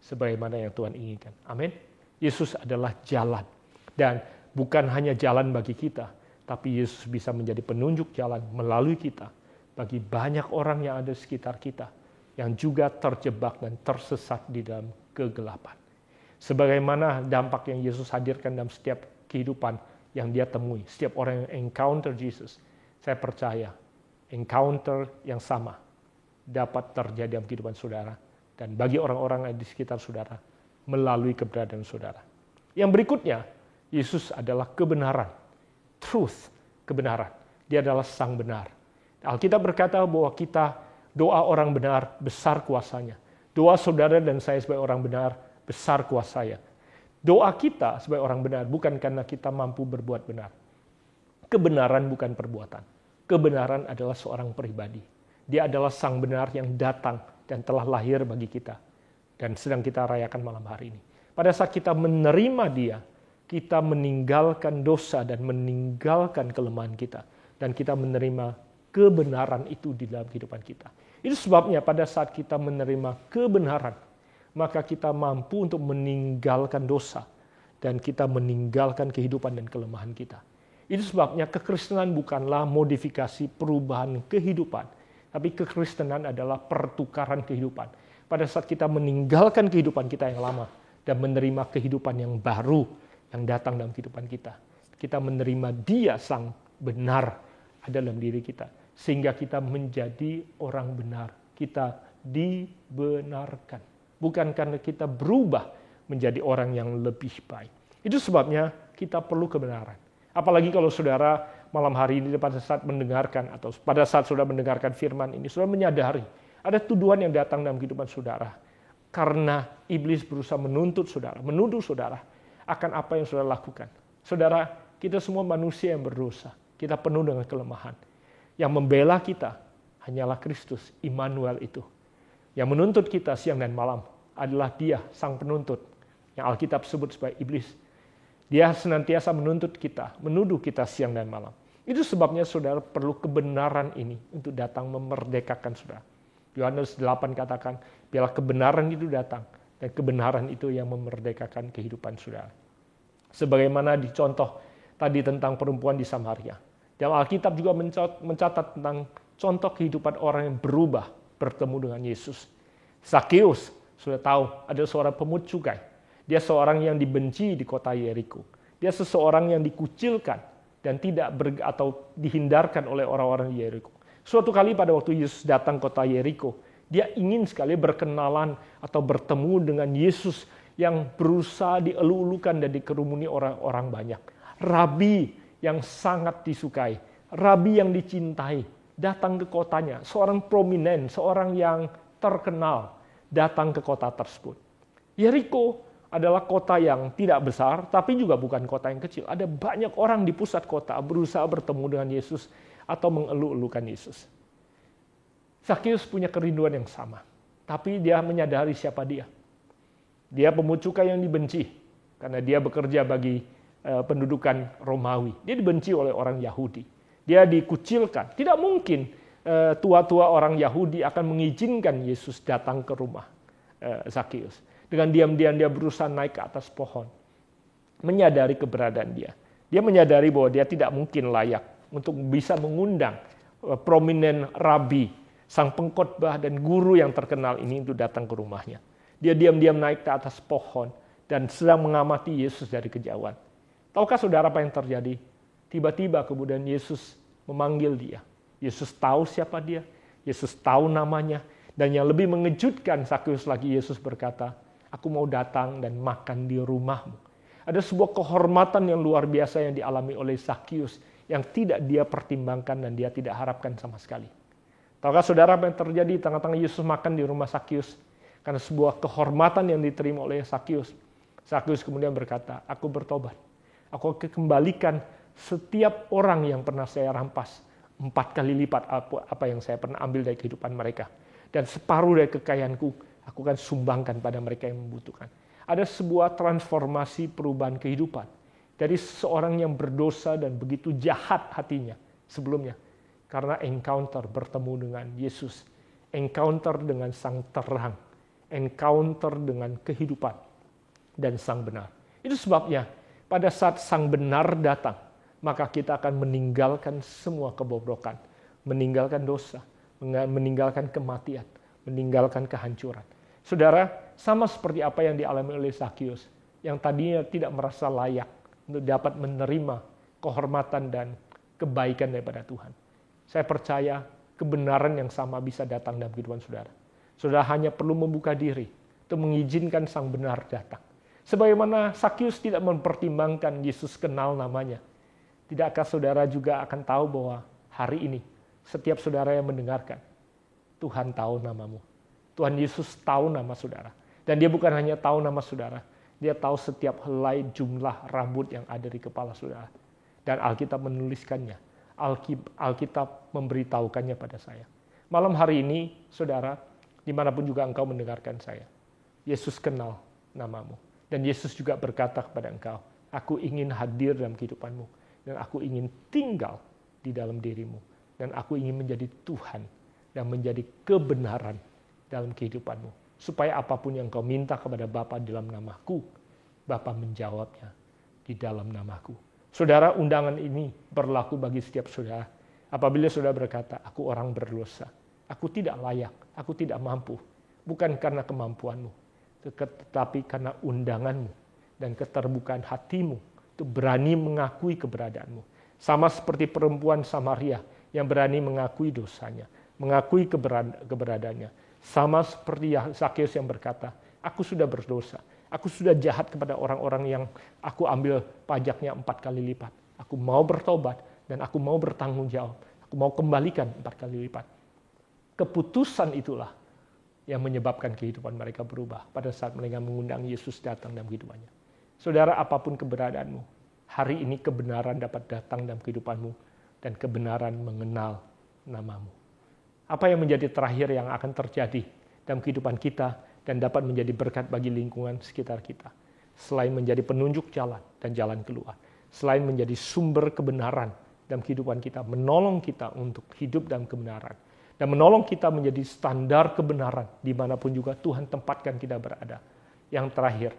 sebagaimana yang Tuhan inginkan. Amin. Yesus adalah jalan. Dan bukan hanya jalan bagi kita, tapi Yesus bisa menjadi penunjuk jalan melalui kita bagi banyak orang yang ada di sekitar kita yang juga terjebak dan tersesat di dalam kegelapan. Sebagaimana dampak yang Yesus hadirkan dalam setiap kehidupan yang dia temui, setiap orang yang encounter Jesus, saya percaya encounter yang sama dapat terjadi dalam kehidupan saudara dan bagi orang-orang di sekitar saudara melalui keberadaan saudara. Yang berikutnya, Yesus adalah kebenaran, truth, kebenaran. Dia adalah sang benar. Alkitab berkata bahwa doa orang benar besar kuasanya. Doa saudara dan saya sebagai orang benar besar kuasanya. Doa kita sebagai orang benar bukan karena kita mampu berbuat benar. Kebenaran bukan perbuatan. Kebenaran adalah seorang pribadi. Dia adalah sang benar yang datang dan telah lahir bagi kita. Dan sedang kita rayakan malam hari ini. Pada saat kita menerima dia, kita meninggalkan dosa dan meninggalkan kelemahan kita. Dan kita menerima kebenaran itu di dalam kehidupan kita. Itu sebabnya pada saat kita menerima kebenaran, maka kita mampu untuk meninggalkan dosa. Dan kita meninggalkan kehidupan dan kelemahan kita. Itu sebabnya kekristenan bukanlah modifikasi perubahan kehidupan. Tapi kekristenan adalah pertukaran kehidupan. Pada saat kita meninggalkan kehidupan kita yang lama dan menerima kehidupan yang baru yang datang dalam kehidupan kita. Kita menerima dia sang benar ada dalam diri kita. Sehingga kita menjadi orang benar. Kita dibenarkan. Bukan karena kita berubah menjadi orang yang lebih baik. Itu sebabnya kita perlu kebenaran. Apalagi kalau saudara malam hari ini pada saat mendengarkan atau pada saat saudara mendengarkan firman ini, saudara menyadari ada tuduhan yang datang dalam kehidupan saudara. Karena iblis berusaha menuntut saudara, menuduh saudara akan apa yang saudara lakukan. Saudara, kita semua manusia yang berdosa. Kita penuh dengan kelemahan. Yang membela kita hanyalah Kristus, Immanuel itu. Yang menuntut kita siang dan malam adalah dia, sang penuntut. Yang Alkitab sebut sebagai iblis. Dia senantiasa menuntut kita, menuduh kita siang dan malam. Itu sebabnya saudara perlu kebenaran ini untuk datang memerdekakan saudara. Yohanes 8 katakan, biarlah kebenaran itu datang. Dan kebenaran itu yang memerdekakan kehidupan saudara. Sebagaimana dicontoh tadi tentang perempuan di Samaria. Dan Alkitab juga mencatat tentang contoh kehidupan orang yang berubah bertemu dengan Yesus. Zakeus, sudah tahu, ada seorang pemungut cukai. Dia seorang yang dibenci di kota Yeriko. Dia seseorang yang dikucilkan dan tidak atau dihindarkan oleh orang-orang di Yeriko. Suatu kali pada waktu Yesus datang ke kota Yeriko, dia ingin sekali berkenalan atau bertemu dengan Yesus yang berusaha dielu-elukan dan dikerumuni orang-orang banyak. Rabi yang sangat disukai, rabi yang dicintai, datang ke kotanya. Seorang prominent, seorang yang terkenal datang ke kota tersebut. Yeriko adalah kota yang tidak besar, tapi juga bukan kota yang kecil. Ada banyak orang di pusat kota berusaha bertemu dengan Yesus atau mengeluh-elukan Yesus. Zakeus punya kerinduan yang sama, tapi dia menyadari siapa dia. Dia pemungut cukai yang dibenci, karena dia bekerja bagi pendudukan Romawi. Dia dibenci oleh orang Yahudi. Dia dikucilkan. Tidak mungkin tua-tua orang Yahudi akan mengizinkan Yesus datang ke rumah Zakius. Dengan diam-diam dia berusaha naik ke atas pohon. Menyadari keberadaan dia. Dia menyadari bahwa dia tidak mungkin layak untuk bisa mengundang prominent rabi, sang pengkhotbah dan guru yang terkenal ini untuk datang ke rumahnya. Dia diam-diam naik ke atas pohon dan sedang mengamati Yesus dari kejauhan. Tahukah saudara apa yang terjadi? Tiba-tiba kemudian Yesus memanggil dia. Yesus tahu siapa dia. Yesus tahu namanya. Dan yang lebih mengejutkan Zakius lagi, Yesus berkata, aku mau datang dan makan di rumahmu. Ada sebuah kehormatan yang luar biasa yang dialami oleh Zakius yang tidak dia pertimbangkan dan dia tidak harapkan sama sekali. Tahukah saudara apa yang terjadi tengah-tengah Yesus makan di rumah Zakius? Karena sebuah kehormatan yang diterima oleh Zakius. Zakius kemudian berkata, aku bertobat. Aku akan kembalikan setiap orang yang pernah saya rampas 4 kali lipat apa yang saya pernah ambil dari kehidupan mereka. Dan separuh dari kekayaanku aku akan sumbangkan pada mereka yang membutuhkan. Ada sebuah transformasi perubahan kehidupan. Dari seseorang yang berdosa dan begitu jahat hatinya sebelumnya. Karena encounter bertemu dengan Yesus. Encounter dengan sang terang. Encounter dengan kehidupan. Dan sang benar. Itu sebabnya pada saat sang benar datang, maka kita akan meninggalkan semua kebobrokan. Meninggalkan dosa. Meninggalkan kematian. Meninggalkan kehancuran. Saudara, sama seperti apa yang dialami oleh Zakius, yang tadinya tidak merasa layak untuk dapat menerima kehormatan dan kebaikan daripada Tuhan. Saya percaya kebenaran yang sama bisa datang dalam kehidupan saudara. Saudara hanya perlu membuka diri untuk mengizinkan sang benar datang. Sebagaimana Zakius tidak mempertimbangkan Yesus kenal namanya, tidakkah saudara juga akan tahu bahwa hari ini setiap saudara yang mendengarkan, Tuhan tahu namamu. Tuhan Yesus tahu nama saudara. Dan dia bukan hanya tahu nama saudara, dia tahu setiap helai jumlah rambut yang ada di kepala saudara. Dan Alkitab menuliskannya. Alkitab memberitahukannya pada saya. Malam hari ini, saudara, dimanapun juga engkau mendengarkan saya, Yesus kenal namamu. Dan Yesus juga berkata kepada engkau, aku ingin hadir dalam kehidupanmu. Dan aku ingin tinggal di dalam dirimu. Dan aku ingin menjadi Tuhan dan menjadi kebenaran dalam kehidupanmu. Supaya apapun yang kau minta kepada Bapa dalam namaku, Bapa menjawabnya di dalam namaku. Saudara, undangan ini berlaku bagi setiap saudara. Apabila saudara berkata, aku orang berdosa, aku tidak layak, aku tidak mampu. Bukan karena kemampuanmu, tetapi karena undanganmu dan keterbukaan hatimu untuk berani mengakui keberadaanmu. Sama seperti perempuan Samaria yang berani mengakui dosanya, mengakui keberadaannya. Sama seperti Zakius yang berkata, aku sudah berdosa, aku sudah jahat kepada orang-orang yang aku ambil pajaknya 4 kali lipat. Aku mau bertobat dan aku mau bertanggung jawab. Aku mau kembalikan 4 kali lipat. Keputusan itulah yang menyebabkan kehidupan mereka berubah pada saat mereka mengundang Yesus datang dalam kehidupannya. Saudara, apapun keberadaanmu, hari ini kebenaran dapat datang dalam kehidupanmu dan kebenaran mengenal namamu. Apa yang menjadi terakhir yang akan terjadi dalam kehidupan kita dan dapat menjadi berkat bagi lingkungan sekitar kita. Selain menjadi penunjuk jalan dan jalan keluar. Selain menjadi sumber kebenaran dalam kehidupan kita. Menolong kita untuk hidup dalam kebenaran. Dan menolong kita menjadi standar kebenaran dimanapun juga Tuhan tempatkan kita berada. Yang terakhir,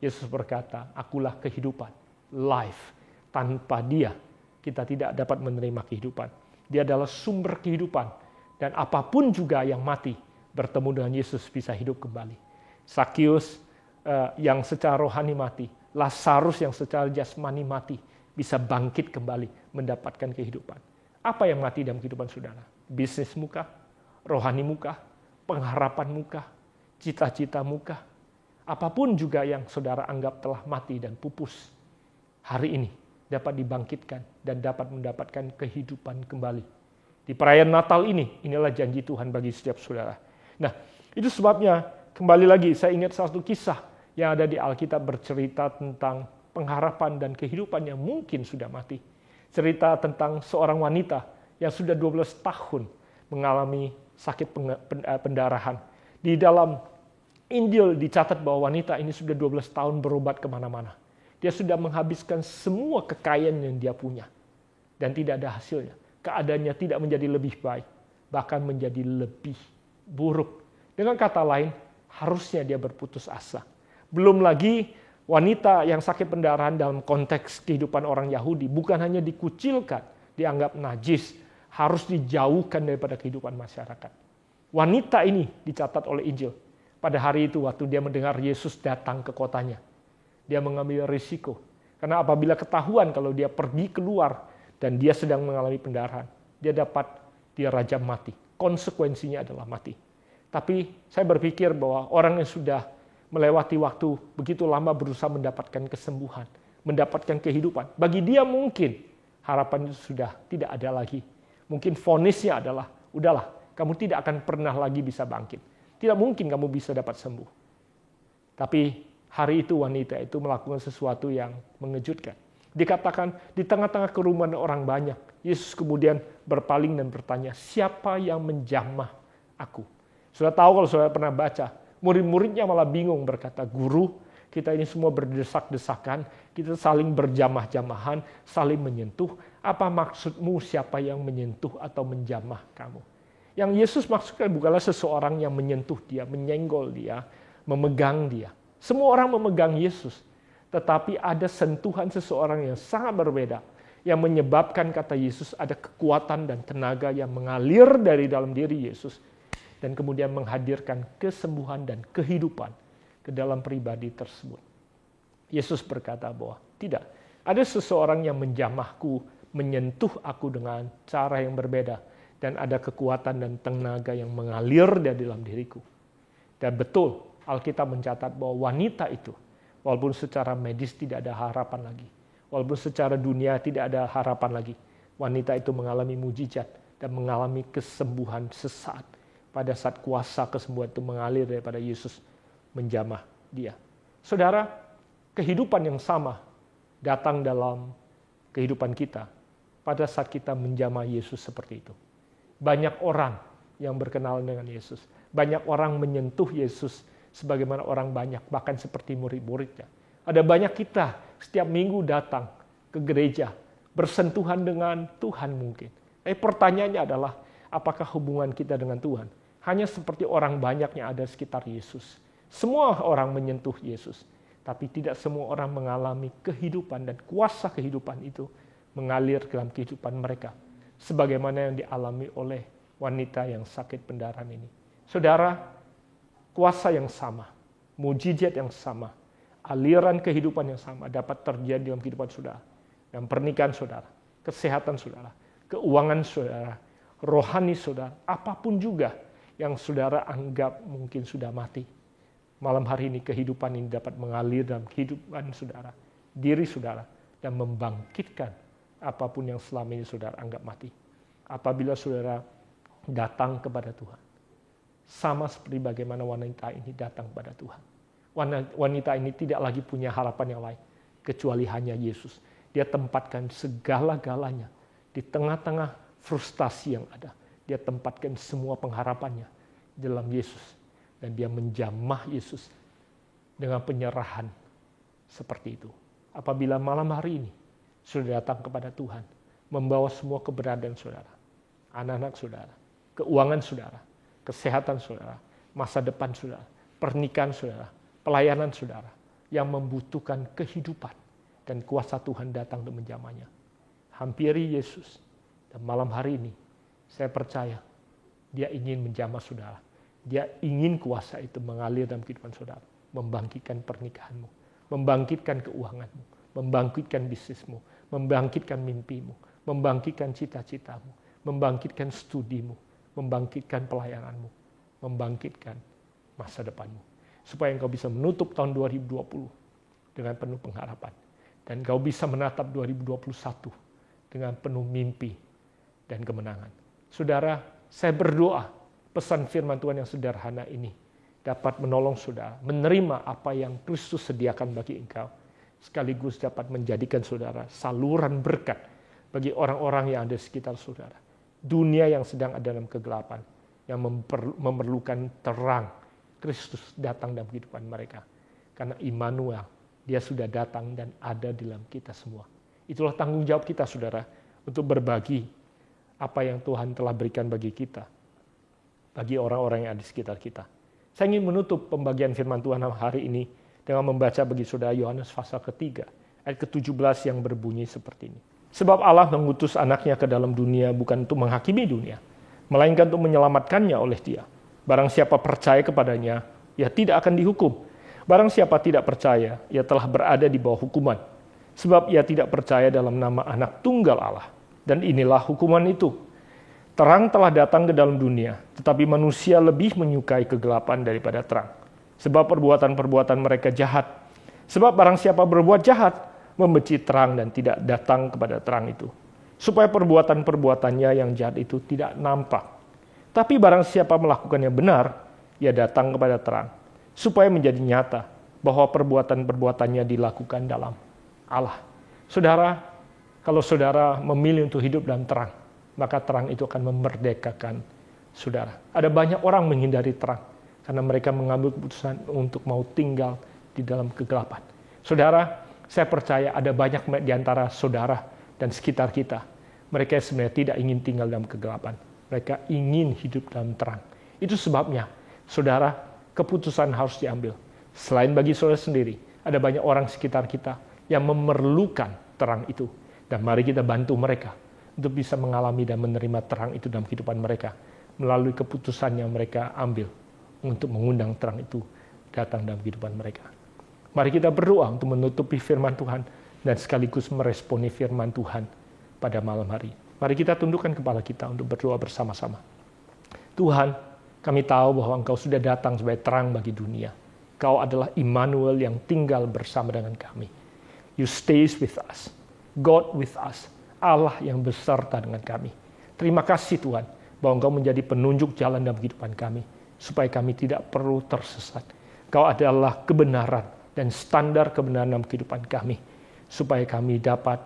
Yesus berkata, akulah kehidupan, life. Tanpa dia, kita tidak dapat menerima kehidupan. Dia adalah sumber kehidupan. Dan apapun juga yang mati, bertemu dengan Yesus bisa hidup kembali. Zakius yang secara rohani mati, Lazarus yang secara jasmani mati, bisa bangkit kembali, mendapatkan kehidupan. Apa yang mati dalam kehidupan saudara? Bisnis muka, rohani muka, pengharapan muka, cita-cita muka. Apapun juga yang saudara anggap telah mati dan pupus, hari ini dapat dibangkitkan dan dapat mendapatkan kehidupan kembali. Di perayaan Natal ini, inilah janji Tuhan bagi setiap saudara. Nah, itu sebabnya kembali lagi saya ingat satu kisah yang ada di Alkitab bercerita tentang pengharapan dan kehidupan yang mungkin sudah mati. Cerita tentang seorang wanita yang sudah 12 tahun mengalami sakit pendarahan. Di dalam Injil dicatat bahwa wanita ini sudah 12 tahun berobat kemana-mana. Dia sudah menghabiskan semua kekayaan yang dia punya. Dan tidak ada hasilnya. keadaannya tidak menjadi lebih baik, bahkan menjadi lebih buruk. Dengan kata lain, harusnya dia berputus asa. Belum lagi wanita yang sakit pendarahan dalam konteks kehidupan orang Yahudi bukan hanya dikucilkan, dianggap najis, harus dijauhkan daripada kehidupan masyarakat. Wanita ini dicatat oleh Injil. Pada hari itu waktu dia mendengar Yesus datang ke kotanya, dia mengambil risiko. Karena apabila ketahuan kalau dia pergi keluar dan dia sedang mengalami pendarahan, dia dapat dirajam mati. Konsekuensinya adalah mati. Tapi saya berpikir bahwa orang yang sudah melewati waktu begitu lama berusaha mendapatkan kesembuhan, mendapatkan kehidupan, bagi dia mungkin harapan itu sudah tidak ada lagi. Mungkin vonisnya adalah, udahlah, kamu tidak akan pernah lagi bisa bangkit. Tidak mungkin kamu bisa dapat sembuh. Tapi hari itu wanita itu melakukan sesuatu yang mengejutkan. Dikatakan di tengah-tengah kerumunan orang banyak, Yesus kemudian berpaling dan bertanya, siapa yang menjamah aku? Sudah tahu kalau saudara pernah baca, murid-muridnya malah bingung berkata, guru, kita ini semua berdesak-desakan, kita saling berjamah-jamahan, saling menyentuh. Apa maksudmu siapa yang menyentuh atau menjamah kamu? Yang Yesus maksudkan bukanlah seseorang yang menyentuh dia, menyenggol dia, memegang dia. Semua orang memegang Yesus. Tetapi ada sentuhan seseorang yang sangat berbeda, yang menyebabkan kata Yesus ada kekuatan dan tenaga yang mengalir dari dalam diri Yesus, dan kemudian menghadirkan kesembuhan dan kehidupan ke dalam pribadi tersebut. Yesus berkata bahwa tidak, ada seseorang yang menjamahku, menyentuh aku dengan cara yang berbeda, dan ada kekuatan dan tenaga yang mengalir dari dalam diriku. Dan betul, Alkitab mencatat bahwa wanita itu, walaupun secara medis tidak ada harapan lagi, walaupun secara dunia tidak ada harapan lagi, wanita itu mengalami mujizat dan mengalami kesembuhan sesaat pada saat kuasa kesembuhan itu mengalir daripada Yesus menjamah dia. Saudara, kehidupan yang sama datang dalam kehidupan kita pada saat kita menjamah Yesus seperti itu. Banyak orang yang berkenalan dengan Yesus. Banyak orang menyentuh Yesus sebagaimana orang banyak, bahkan seperti murid-muridnya. Ada banyak kita setiap minggu datang ke gereja, bersentuhan dengan Tuhan mungkin. Tapi pertanyaannya adalah, apakah hubungan kita dengan Tuhan hanya seperti orang banyak yang ada sekitar Yesus? Semua orang menyentuh Yesus, tapi tidak semua orang mengalami kehidupan dan kuasa kehidupan itu mengalir dalam kehidupan mereka, sebagaimana yang dialami oleh wanita yang sakit pendarahan ini. Saudara, kuasa yang sama, mujizat yang sama, aliran kehidupan yang sama dapat terjadi dalam kehidupan saudara, dalam pernikahan saudara, kesehatan saudara, keuangan saudara, rohani saudara, apapun juga yang saudara anggap mungkin sudah mati. Malam hari ini kehidupan ini dapat mengalir dalam kehidupan saudara, diri saudara, dan membangkitkan apapun yang selama ini saudara anggap mati. Apabila saudara datang kepada Tuhan, sama seperti bagaimana wanita ini datang kepada Tuhan. Wanita ini tidak lagi punya harapan yang lain, kecuali hanya Yesus. Dia tempatkan segala-galanya di tengah-tengah frustasi yang ada. Dia tempatkan semua pengharapannya dalam Yesus. Dan dia menjamah Yesus dengan penyerahan seperti itu. Apabila malam hari ini sudah datang kepada Tuhan, membawa semua keberadaan saudara, anak-anak saudara, keuangan saudara, kesehatan saudara, masa depan saudara, pernikahan saudara, pelayanan saudara, yang membutuhkan kehidupan dan kuasa Tuhan datang untuk menjamahnya. Hampiri Yesus, dan malam hari ini saya percaya dia ingin menjamah saudara. Dia ingin kuasa itu mengalir dalam kehidupan saudara, membangkitkan pernikahanmu, membangkitkan keuanganmu, membangkitkan bisnismu, membangkitkan mimpimu, membangkitkan cita-citamu, membangkitkan studimu, membangkitkan pelayananmu, membangkitkan masa depanmu. Supaya engkau bisa menutup tahun 2020 dengan penuh pengharapan. Dan engkau bisa menatap 2021 dengan penuh mimpi dan kemenangan. Saudara, saya berdoa pesan firman Tuhan yang sederhana ini dapat menolong saudara menerima apa yang Kristus sediakan bagi engkau, sekaligus dapat menjadikan saudara saluran berkat bagi orang-orang yang ada di sekitar saudara. Dunia yang sedang ada dalam kegelapan, yang memerlukan terang Kristus datang dalam kehidupan mereka. Karena Immanuel, dia sudah datang dan ada di dalam kita semua. Itulah tanggung jawab kita saudara, untuk berbagi apa yang Tuhan telah berikan bagi kita, bagi orang-orang yang ada di sekitar kita. Saya ingin menutup pembagian firman Tuhan hari ini dengan membaca bagi saudara Yohanes pasal ketiga, ayat ke-17 yang berbunyi seperti ini. Sebab Allah mengutus anaknya ke dalam dunia bukan untuk menghakimi dunia, melainkan untuk menyelamatkannya oleh Dia. Barang siapa percaya kepadanya, ia tidak akan dihukum. Barang siapa tidak percaya, ia telah berada di bawah hukuman. Sebab ia tidak percaya dalam nama anak tunggal Allah. Dan inilah hukuman itu. Terang telah datang ke dalam dunia, tetapi manusia lebih menyukai kegelapan daripada terang. Sebab perbuatan-perbuatan mereka jahat. Sebab barang siapa berbuat jahat, membenci terang dan tidak datang kepada terang itu. Supaya perbuatan-perbuatannya yang jahat itu tidak nampak. Tapi barang siapa melakukannya benar, ia datang kepada terang. Supaya menjadi nyata bahwa perbuatan-perbuatannya dilakukan dalam Allah. Saudara, kalau saudara memilih untuk hidup dalam terang, maka terang itu akan memerdekakan saudara. Ada banyak orang menghindari terang karena mereka mengambil keputusan untuk mau tinggal di dalam kegelapan. Saudara, saya percaya ada banyak di antara saudara dan sekitar kita. Mereka sebenarnya tidak ingin tinggal dalam kegelapan. Mereka ingin hidup dalam terang. Itu sebabnya, saudara, keputusan harus diambil. Selain bagi saudara sendiri, ada banyak orang sekitar kita yang memerlukan terang itu. Dan mari kita bantu mereka untuk bisa mengalami dan menerima terang itu dalam kehidupan mereka melalui keputusan yang mereka ambil untuk mengundang terang itu datang dalam kehidupan mereka. Mari kita berdoa untuk menutupi firman Tuhan dan sekaligus meresponi firman Tuhan pada malam hari. Mari kita tundukkan kepala kita untuk berdoa bersama-sama. Tuhan, kami tahu bahwa Engkau sudah datang sebagai terang bagi dunia. Kau adalah Immanuel yang tinggal bersama dengan kami. You stays with us. God with us. Allah yang beserta dengan kami. Terima kasih Tuhan bahwa Engkau menjadi penunjuk jalan dalam kehidupan kami supaya kami tidak perlu tersesat. Kau adalah kebenaran dan standar kebenaran dalam kehidupan kami supaya kami dapat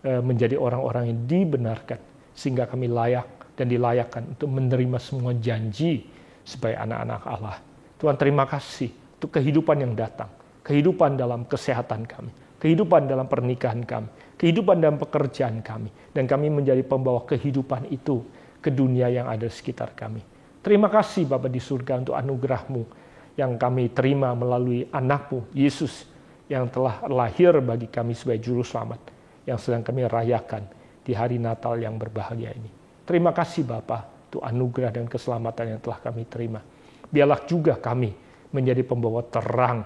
menjadi orang-orang yang dibenarkan sehingga kami layak dan dilayakkan untuk menerima semua janji sebagai anak-anak Allah. Tuhan, terima kasih untuk kehidupan yang datang, kehidupan dalam kesehatan kami, kehidupan dalam pernikahan kami, kehidupan dalam pekerjaan kami, dan kami menjadi pembawa kehidupan itu ke dunia yang ada di sekitar kami. Terima kasih Bapa di surga untuk anugerah-Mu yang kami terima melalui anak-Mu, Yesus, yang telah lahir bagi kami sebagai juru selamat, yang sedang kami rayakan di hari Natal yang berbahagia ini. Terima kasih Bapa untuk anugerah dan keselamatan yang telah kami terima. Biarlah juga kami menjadi pembawa terang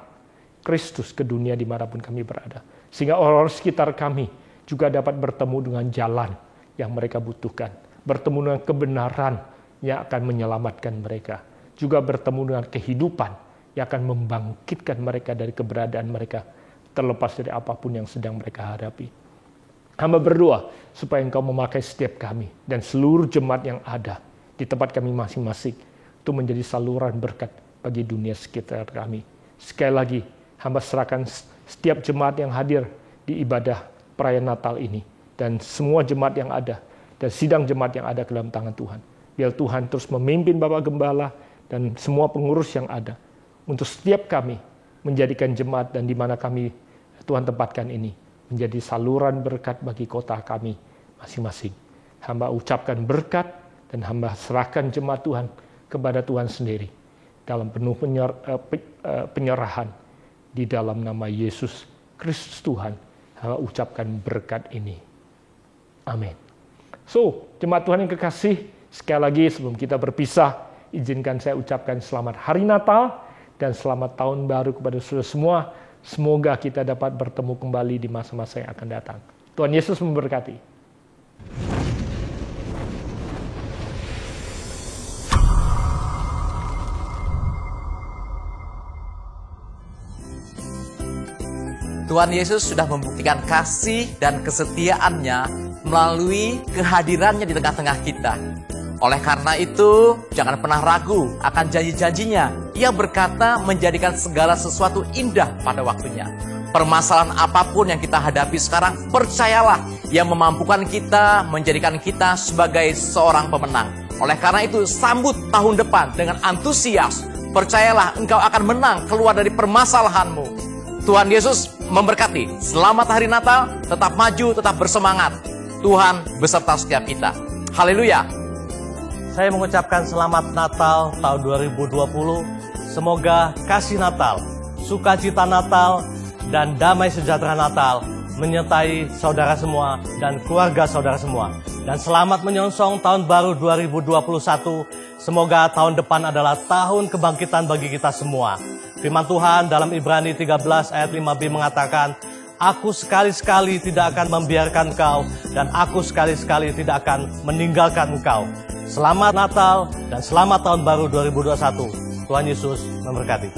Kristus ke dunia dimanapun kami berada. Sehingga orang-orang sekitar kami juga dapat bertemu dengan jalan yang mereka butuhkan. Bertemu dengan kebenaran yang akan menyelamatkan mereka. Juga bertemu dengan kehidupan yang akan membangkitkan mereka dari keberadaan mereka. Terlepas dari apapun yang sedang mereka hadapi. Hamba berdoa supaya Engkau memakai setiap kami dan seluruh jemaat yang ada di tempat kami masing-masing untuk menjadi saluran berkat bagi dunia sekitar kami. Sekali lagi, hamba serahkan setiap jemaat yang hadir di ibadah perayaan Natal ini dan semua jemaat yang ada dan sidang jemaat yang ada ke dalam tangan Tuhan. Biar Tuhan terus memimpin Bapak Gembala dan semua pengurus yang ada untuk setiap kami menjadikan jemaat dan di mana kami Tuhan tempatkan ini menjadi saluran berkat bagi kota kami masing-masing. Hamba ucapkan berkat dan hamba serahkan jemaat Tuhan kepada Tuhan sendiri dalam penuh penyerahan di dalam nama Yesus Kristus Tuhan. Hamba ucapkan berkat ini. Amin. So, jemaat Tuhan yang kekasih, sekali lagi sebelum kita berpisah, izinkan saya ucapkan selamat Hari Natal dan selamat Tahun Baru kepada saudara semua. Semoga kita dapat bertemu kembali di masa-masa yang akan datang. Tuhan Yesus memberkati.
Tuhan Yesus sudah membuktikan kasih dan kesetiaannya melalui kehadirannya di tengah-tengah kita. Oleh karena itu, jangan pernah ragu akan janji-janjinya. Ia berkata menjadikan segala sesuatu indah pada waktunya. Permasalahan apapun yang kita hadapi sekarang, percayalah, Ia memampukan kita, menjadikan kita sebagai seorang pemenang. Oleh karena itu, sambut tahun depan dengan antusias. Percayalah, engkau akan menang keluar dari permasalahanmu. Tuhan Yesus memberkati. Selamat Hari Natal, tetap maju, tetap bersemangat. Tuhan beserta setiap kita. Haleluya.
Saya mengucapkan selamat Natal tahun 2020. Semoga kasih Natal, sukacita Natal, dan damai sejahtera Natal menyertai saudara semua dan keluarga saudara semua. Dan selamat menyongsong tahun baru 2021. Semoga tahun depan adalah tahun kebangkitan bagi kita semua. Firman Tuhan dalam Ibrani 13 ayat 5b mengatakan, Aku sekali-sekali tidak akan membiarkan engkau, dan aku sekali-sekali tidak akan meninggalkan engkau. Selamat Natal dan selamat tahun baru 2021. Tuhan Yesus memberkati.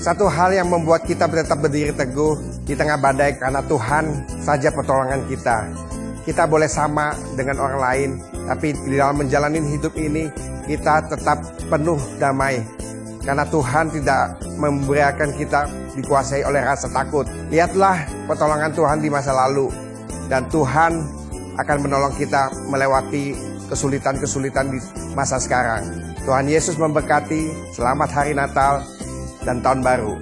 Satu hal yang membuat kita tetap berdiri teguh di tengah badai karena Tuhan saja pertolongan kita. Kita boleh sama dengan orang lain, tapi di dalam menjalani hidup ini kita tetap penuh damai. Karena Tuhan tidak membiarkan kita dikuasai oleh rasa takut. Lihatlah pertolongan Tuhan di masa lalu. Dan Tuhan akan menolong kita melewati kesulitan-kesulitan di masa sekarang. Tuhan Yesus memberkati. Selamat Hari Natal dan Tahun Baru.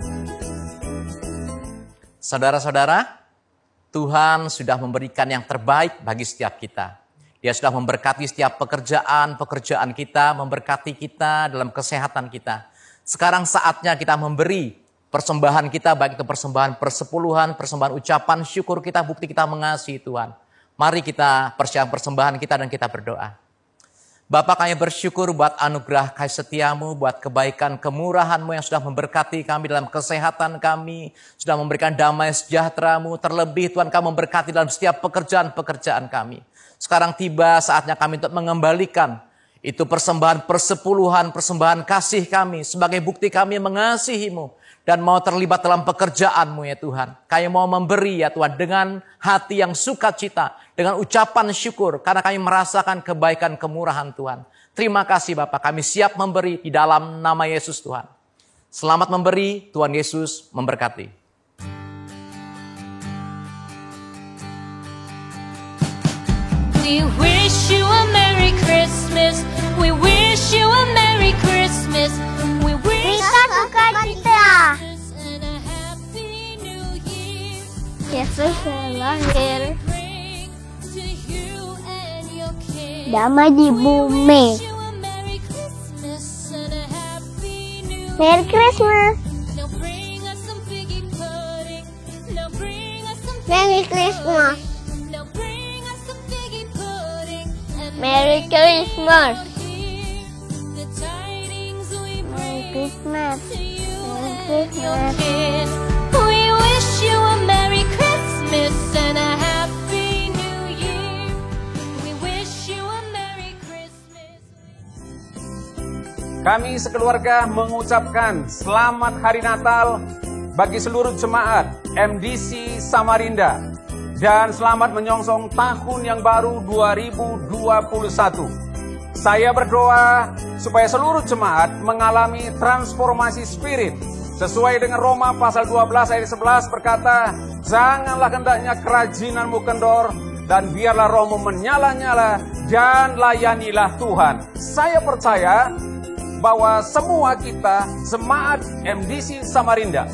Saudara-saudara, Tuhan sudah memberikan yang terbaik bagi setiap kita. Dia sudah memberkati setiap pekerjaan kita, memberkati kita dalam kesehatan kita. Sekarang saatnya kita memberi persembahan kita, baik itu persembahan persepuluhan, persembahan ucapan syukur kita, bukti kita mengasihi Tuhan. Mari kita persiapkan persembahan kita dan kita berdoa. Bapa, kami bersyukur buat anugerah kasih setiamu, buat kebaikan kemurahanmu yang sudah memberkati kami dalam kesehatan kami, sudah memberikan damai sejahtera-Mu, terlebih Tuhan kami memberkati dalam setiap pekerjaan-pekerjaan kami. Sekarang tiba saatnya kami untuk mengembalikan itu persembahan persepuluhan, persembahan kasih kami sebagai bukti kami mengasihi-Mu dan mau terlibat dalam pekerjaan-Mu ya Tuhan. Kami mau memberi ya Tuhan dengan hati yang sukacita, dengan ucapan syukur karena kami merasakan kebaikan kemurahan Tuhan. Terima kasih Bapak, kami siap memberi di dalam nama Yesus Tuhan. Selamat memberi, Tuhan Yesus memberkati.
We wish you a Merry Christmas. We wish you a Merry Christmas. We wish
Sukacita. Yesus lahir. Damai di bumi. Merry Christmas. Merry Christmas. Merry Christmas. Merry Christmas. Merry Christmas.
We wish you a Merry Christmas and a Happy New Year. We wish you a Merry Christmas.
Kami sekeluarga mengucapkan selamat Hari Natal bagi seluruh jemaat MDC Samarinda. Dan selamat menyongsong tahun yang baru 2021. Saya berdoa supaya seluruh jemaat mengalami transformasi spirit. Sesuai dengan Roma pasal 12 ayat 11 berkata, janganlah hendaknya kerajinanmu kendor, dan biarlah rohmu menyala-nyala, dan layanilah Tuhan. Saya percaya bahwa semua kita, jemaat MDC Samarinda,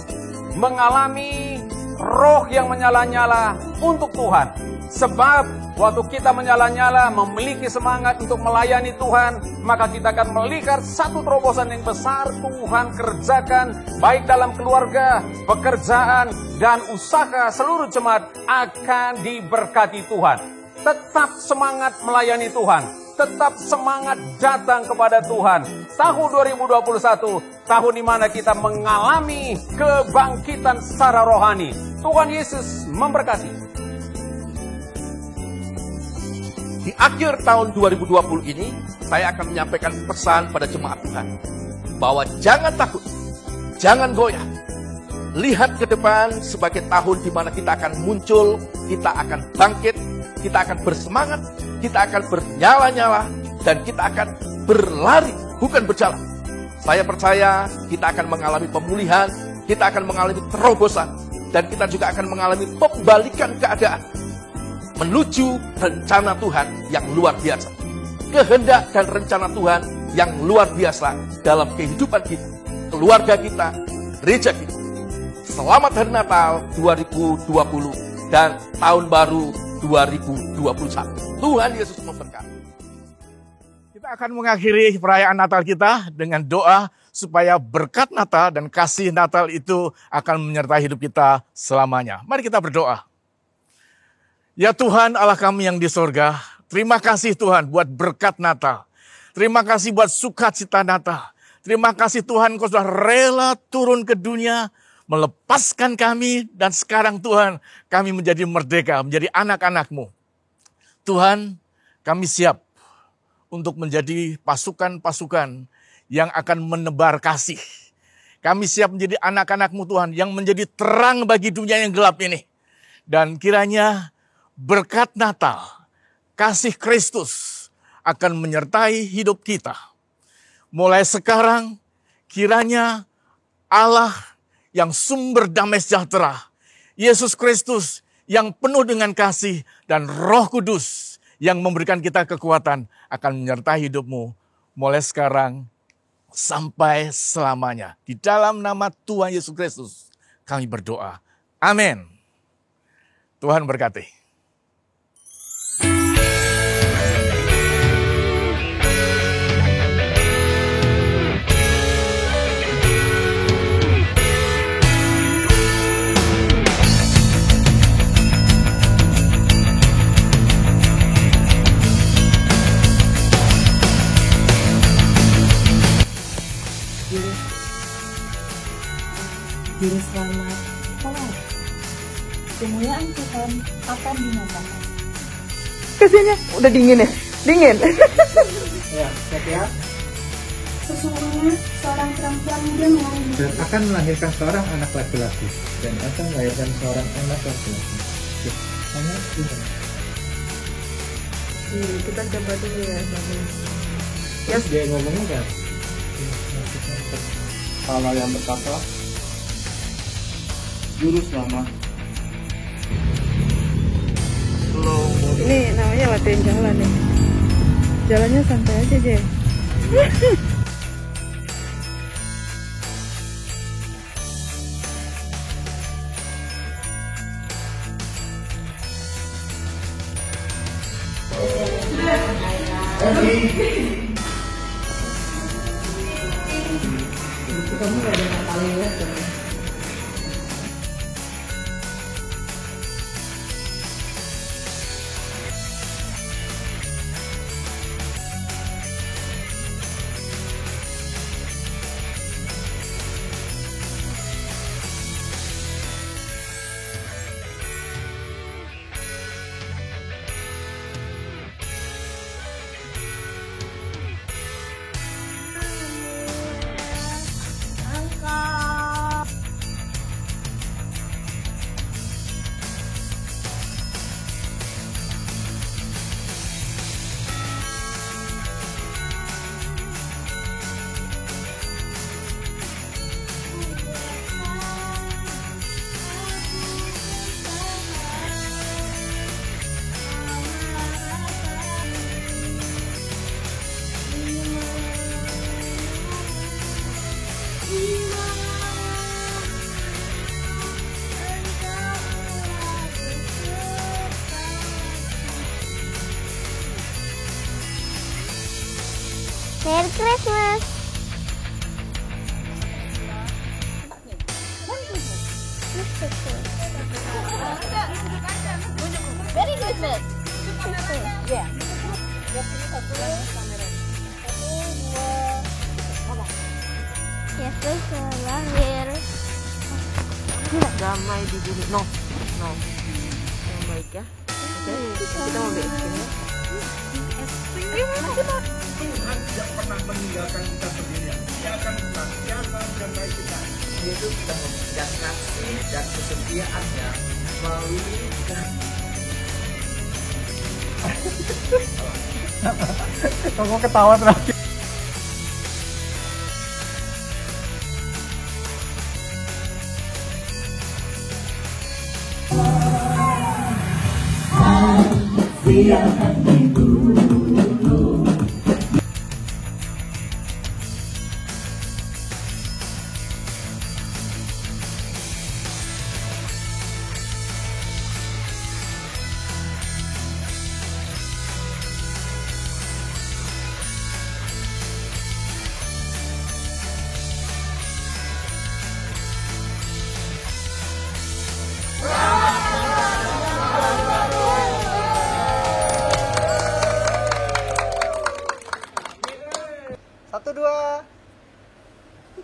mengalami roh yang menyala-nyala untuk Tuhan. Sebab waktu kita menyala-nyala memiliki semangat untuk melayani Tuhan, maka kita akan melihat satu terobosan yang besar Tuhan kerjakan baik dalam keluarga, pekerjaan, dan usaha seluruh jemaat akan diberkati Tuhan. Tetap semangat melayani Tuhan, tetap semangat datang kepada Tuhan. Tahun 2021, tahun di mana kita mengalami kebangkitan secara rohani. Tuhan Yesus memberkati.
Di akhir tahun 2020 ini, saya akan menyampaikan pesan pada jemaat Tuhan. Bahwa jangan takut, jangan goyah. Lihat ke depan sebagai tahun di mana kita akan muncul, kita akan bangkit, kita akan bersemangat, kita akan bernyala-nyala, dan kita akan berlari, bukan berjalan. Saya percaya kita akan mengalami pemulihan, kita akan mengalami terobosan, dan kita juga akan mengalami pembalikan keadaan menuju rencana Tuhan yang luar biasa. Kehendak dan rencana Tuhan yang luar biasa dalam kehidupan kita, keluarga kita, gereja kita. Selamat Hari Natal 2020 dan Tahun Baru 2021. Tuhan Yesus memberkati.
Kita akan mengakhiri perayaan Natal kita dengan doa supaya berkat Natal dan kasih Natal itu akan menyertai hidup kita selamanya. Mari kita berdoa. Ya Tuhan Allah kami yang di sorga, terima kasih Tuhan buat berkat Natal. Terima kasih buat sukacita Natal. Terima kasih Tuhan Kau sudah rela turun ke dunia, melepaskan kami, dan sekarang Tuhan kami menjadi merdeka, menjadi anak-anak-Mu. Tuhan, kami siap untuk menjadi pasukan-pasukan yang akan menebar kasih. Kami siap menjadi anak-anak-Mu Tuhan, yang menjadi terang bagi dunia yang gelap ini. Dan kiranya berkat Natal, kasih Kristus akan menyertai hidup kita. Mulai sekarang, kiranya Allah yang sumber damai sejahtera, Yesus Kristus yang penuh dengan kasih, dan Roh Kudus yang memberikan kita kekuatan akan menyertai hidupmu mulai sekarang sampai selamanya. Di dalam nama Tuhan Yesus Kristus kami berdoa. Amin. Tuhan berkati.
Juru selamat Tuhan. Kemuliaan Tuhan akan dinyatakan.
Kasiannya udah dingin ya? Dingin.
Ya, siap.
Sesungguhnya seorang perempuan muda mengandung
Dan akan melahirkan seorang anak laki-laki. Hanya itu.
Kita coba dulu ya.
Ya, dia ngomongnya kan. Allah yang berkata, Juru selamat.
Ini namanya latihan jalan nih. Jalannya santai aja, Je.
kamu gak ada paling ya.
Merry Christmas. Merry Christmas. Yeah. Yesus lahir.
Damai di dunia. No. Yang baik ya. Oke, kita mau bikin ya.
Tuhan tidak pernah meninggalkan kita sendirian. Dia akan senantiasa menjaga kita.
Yesus sudah memberikan kasih dan kesetiaannya melalui
Kamu ketawa terakhir.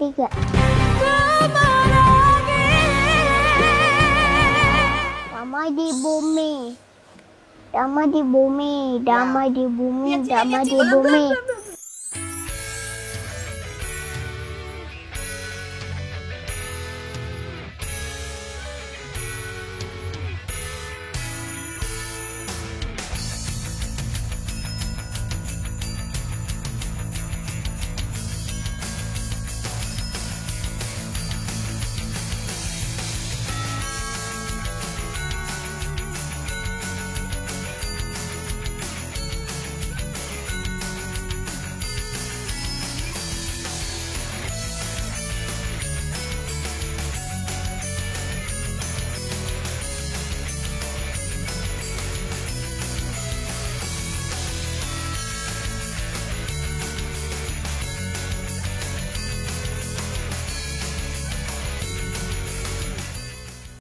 3. Damai di bumi. Damai di bumi. Damai di bumi. Damai di bumi.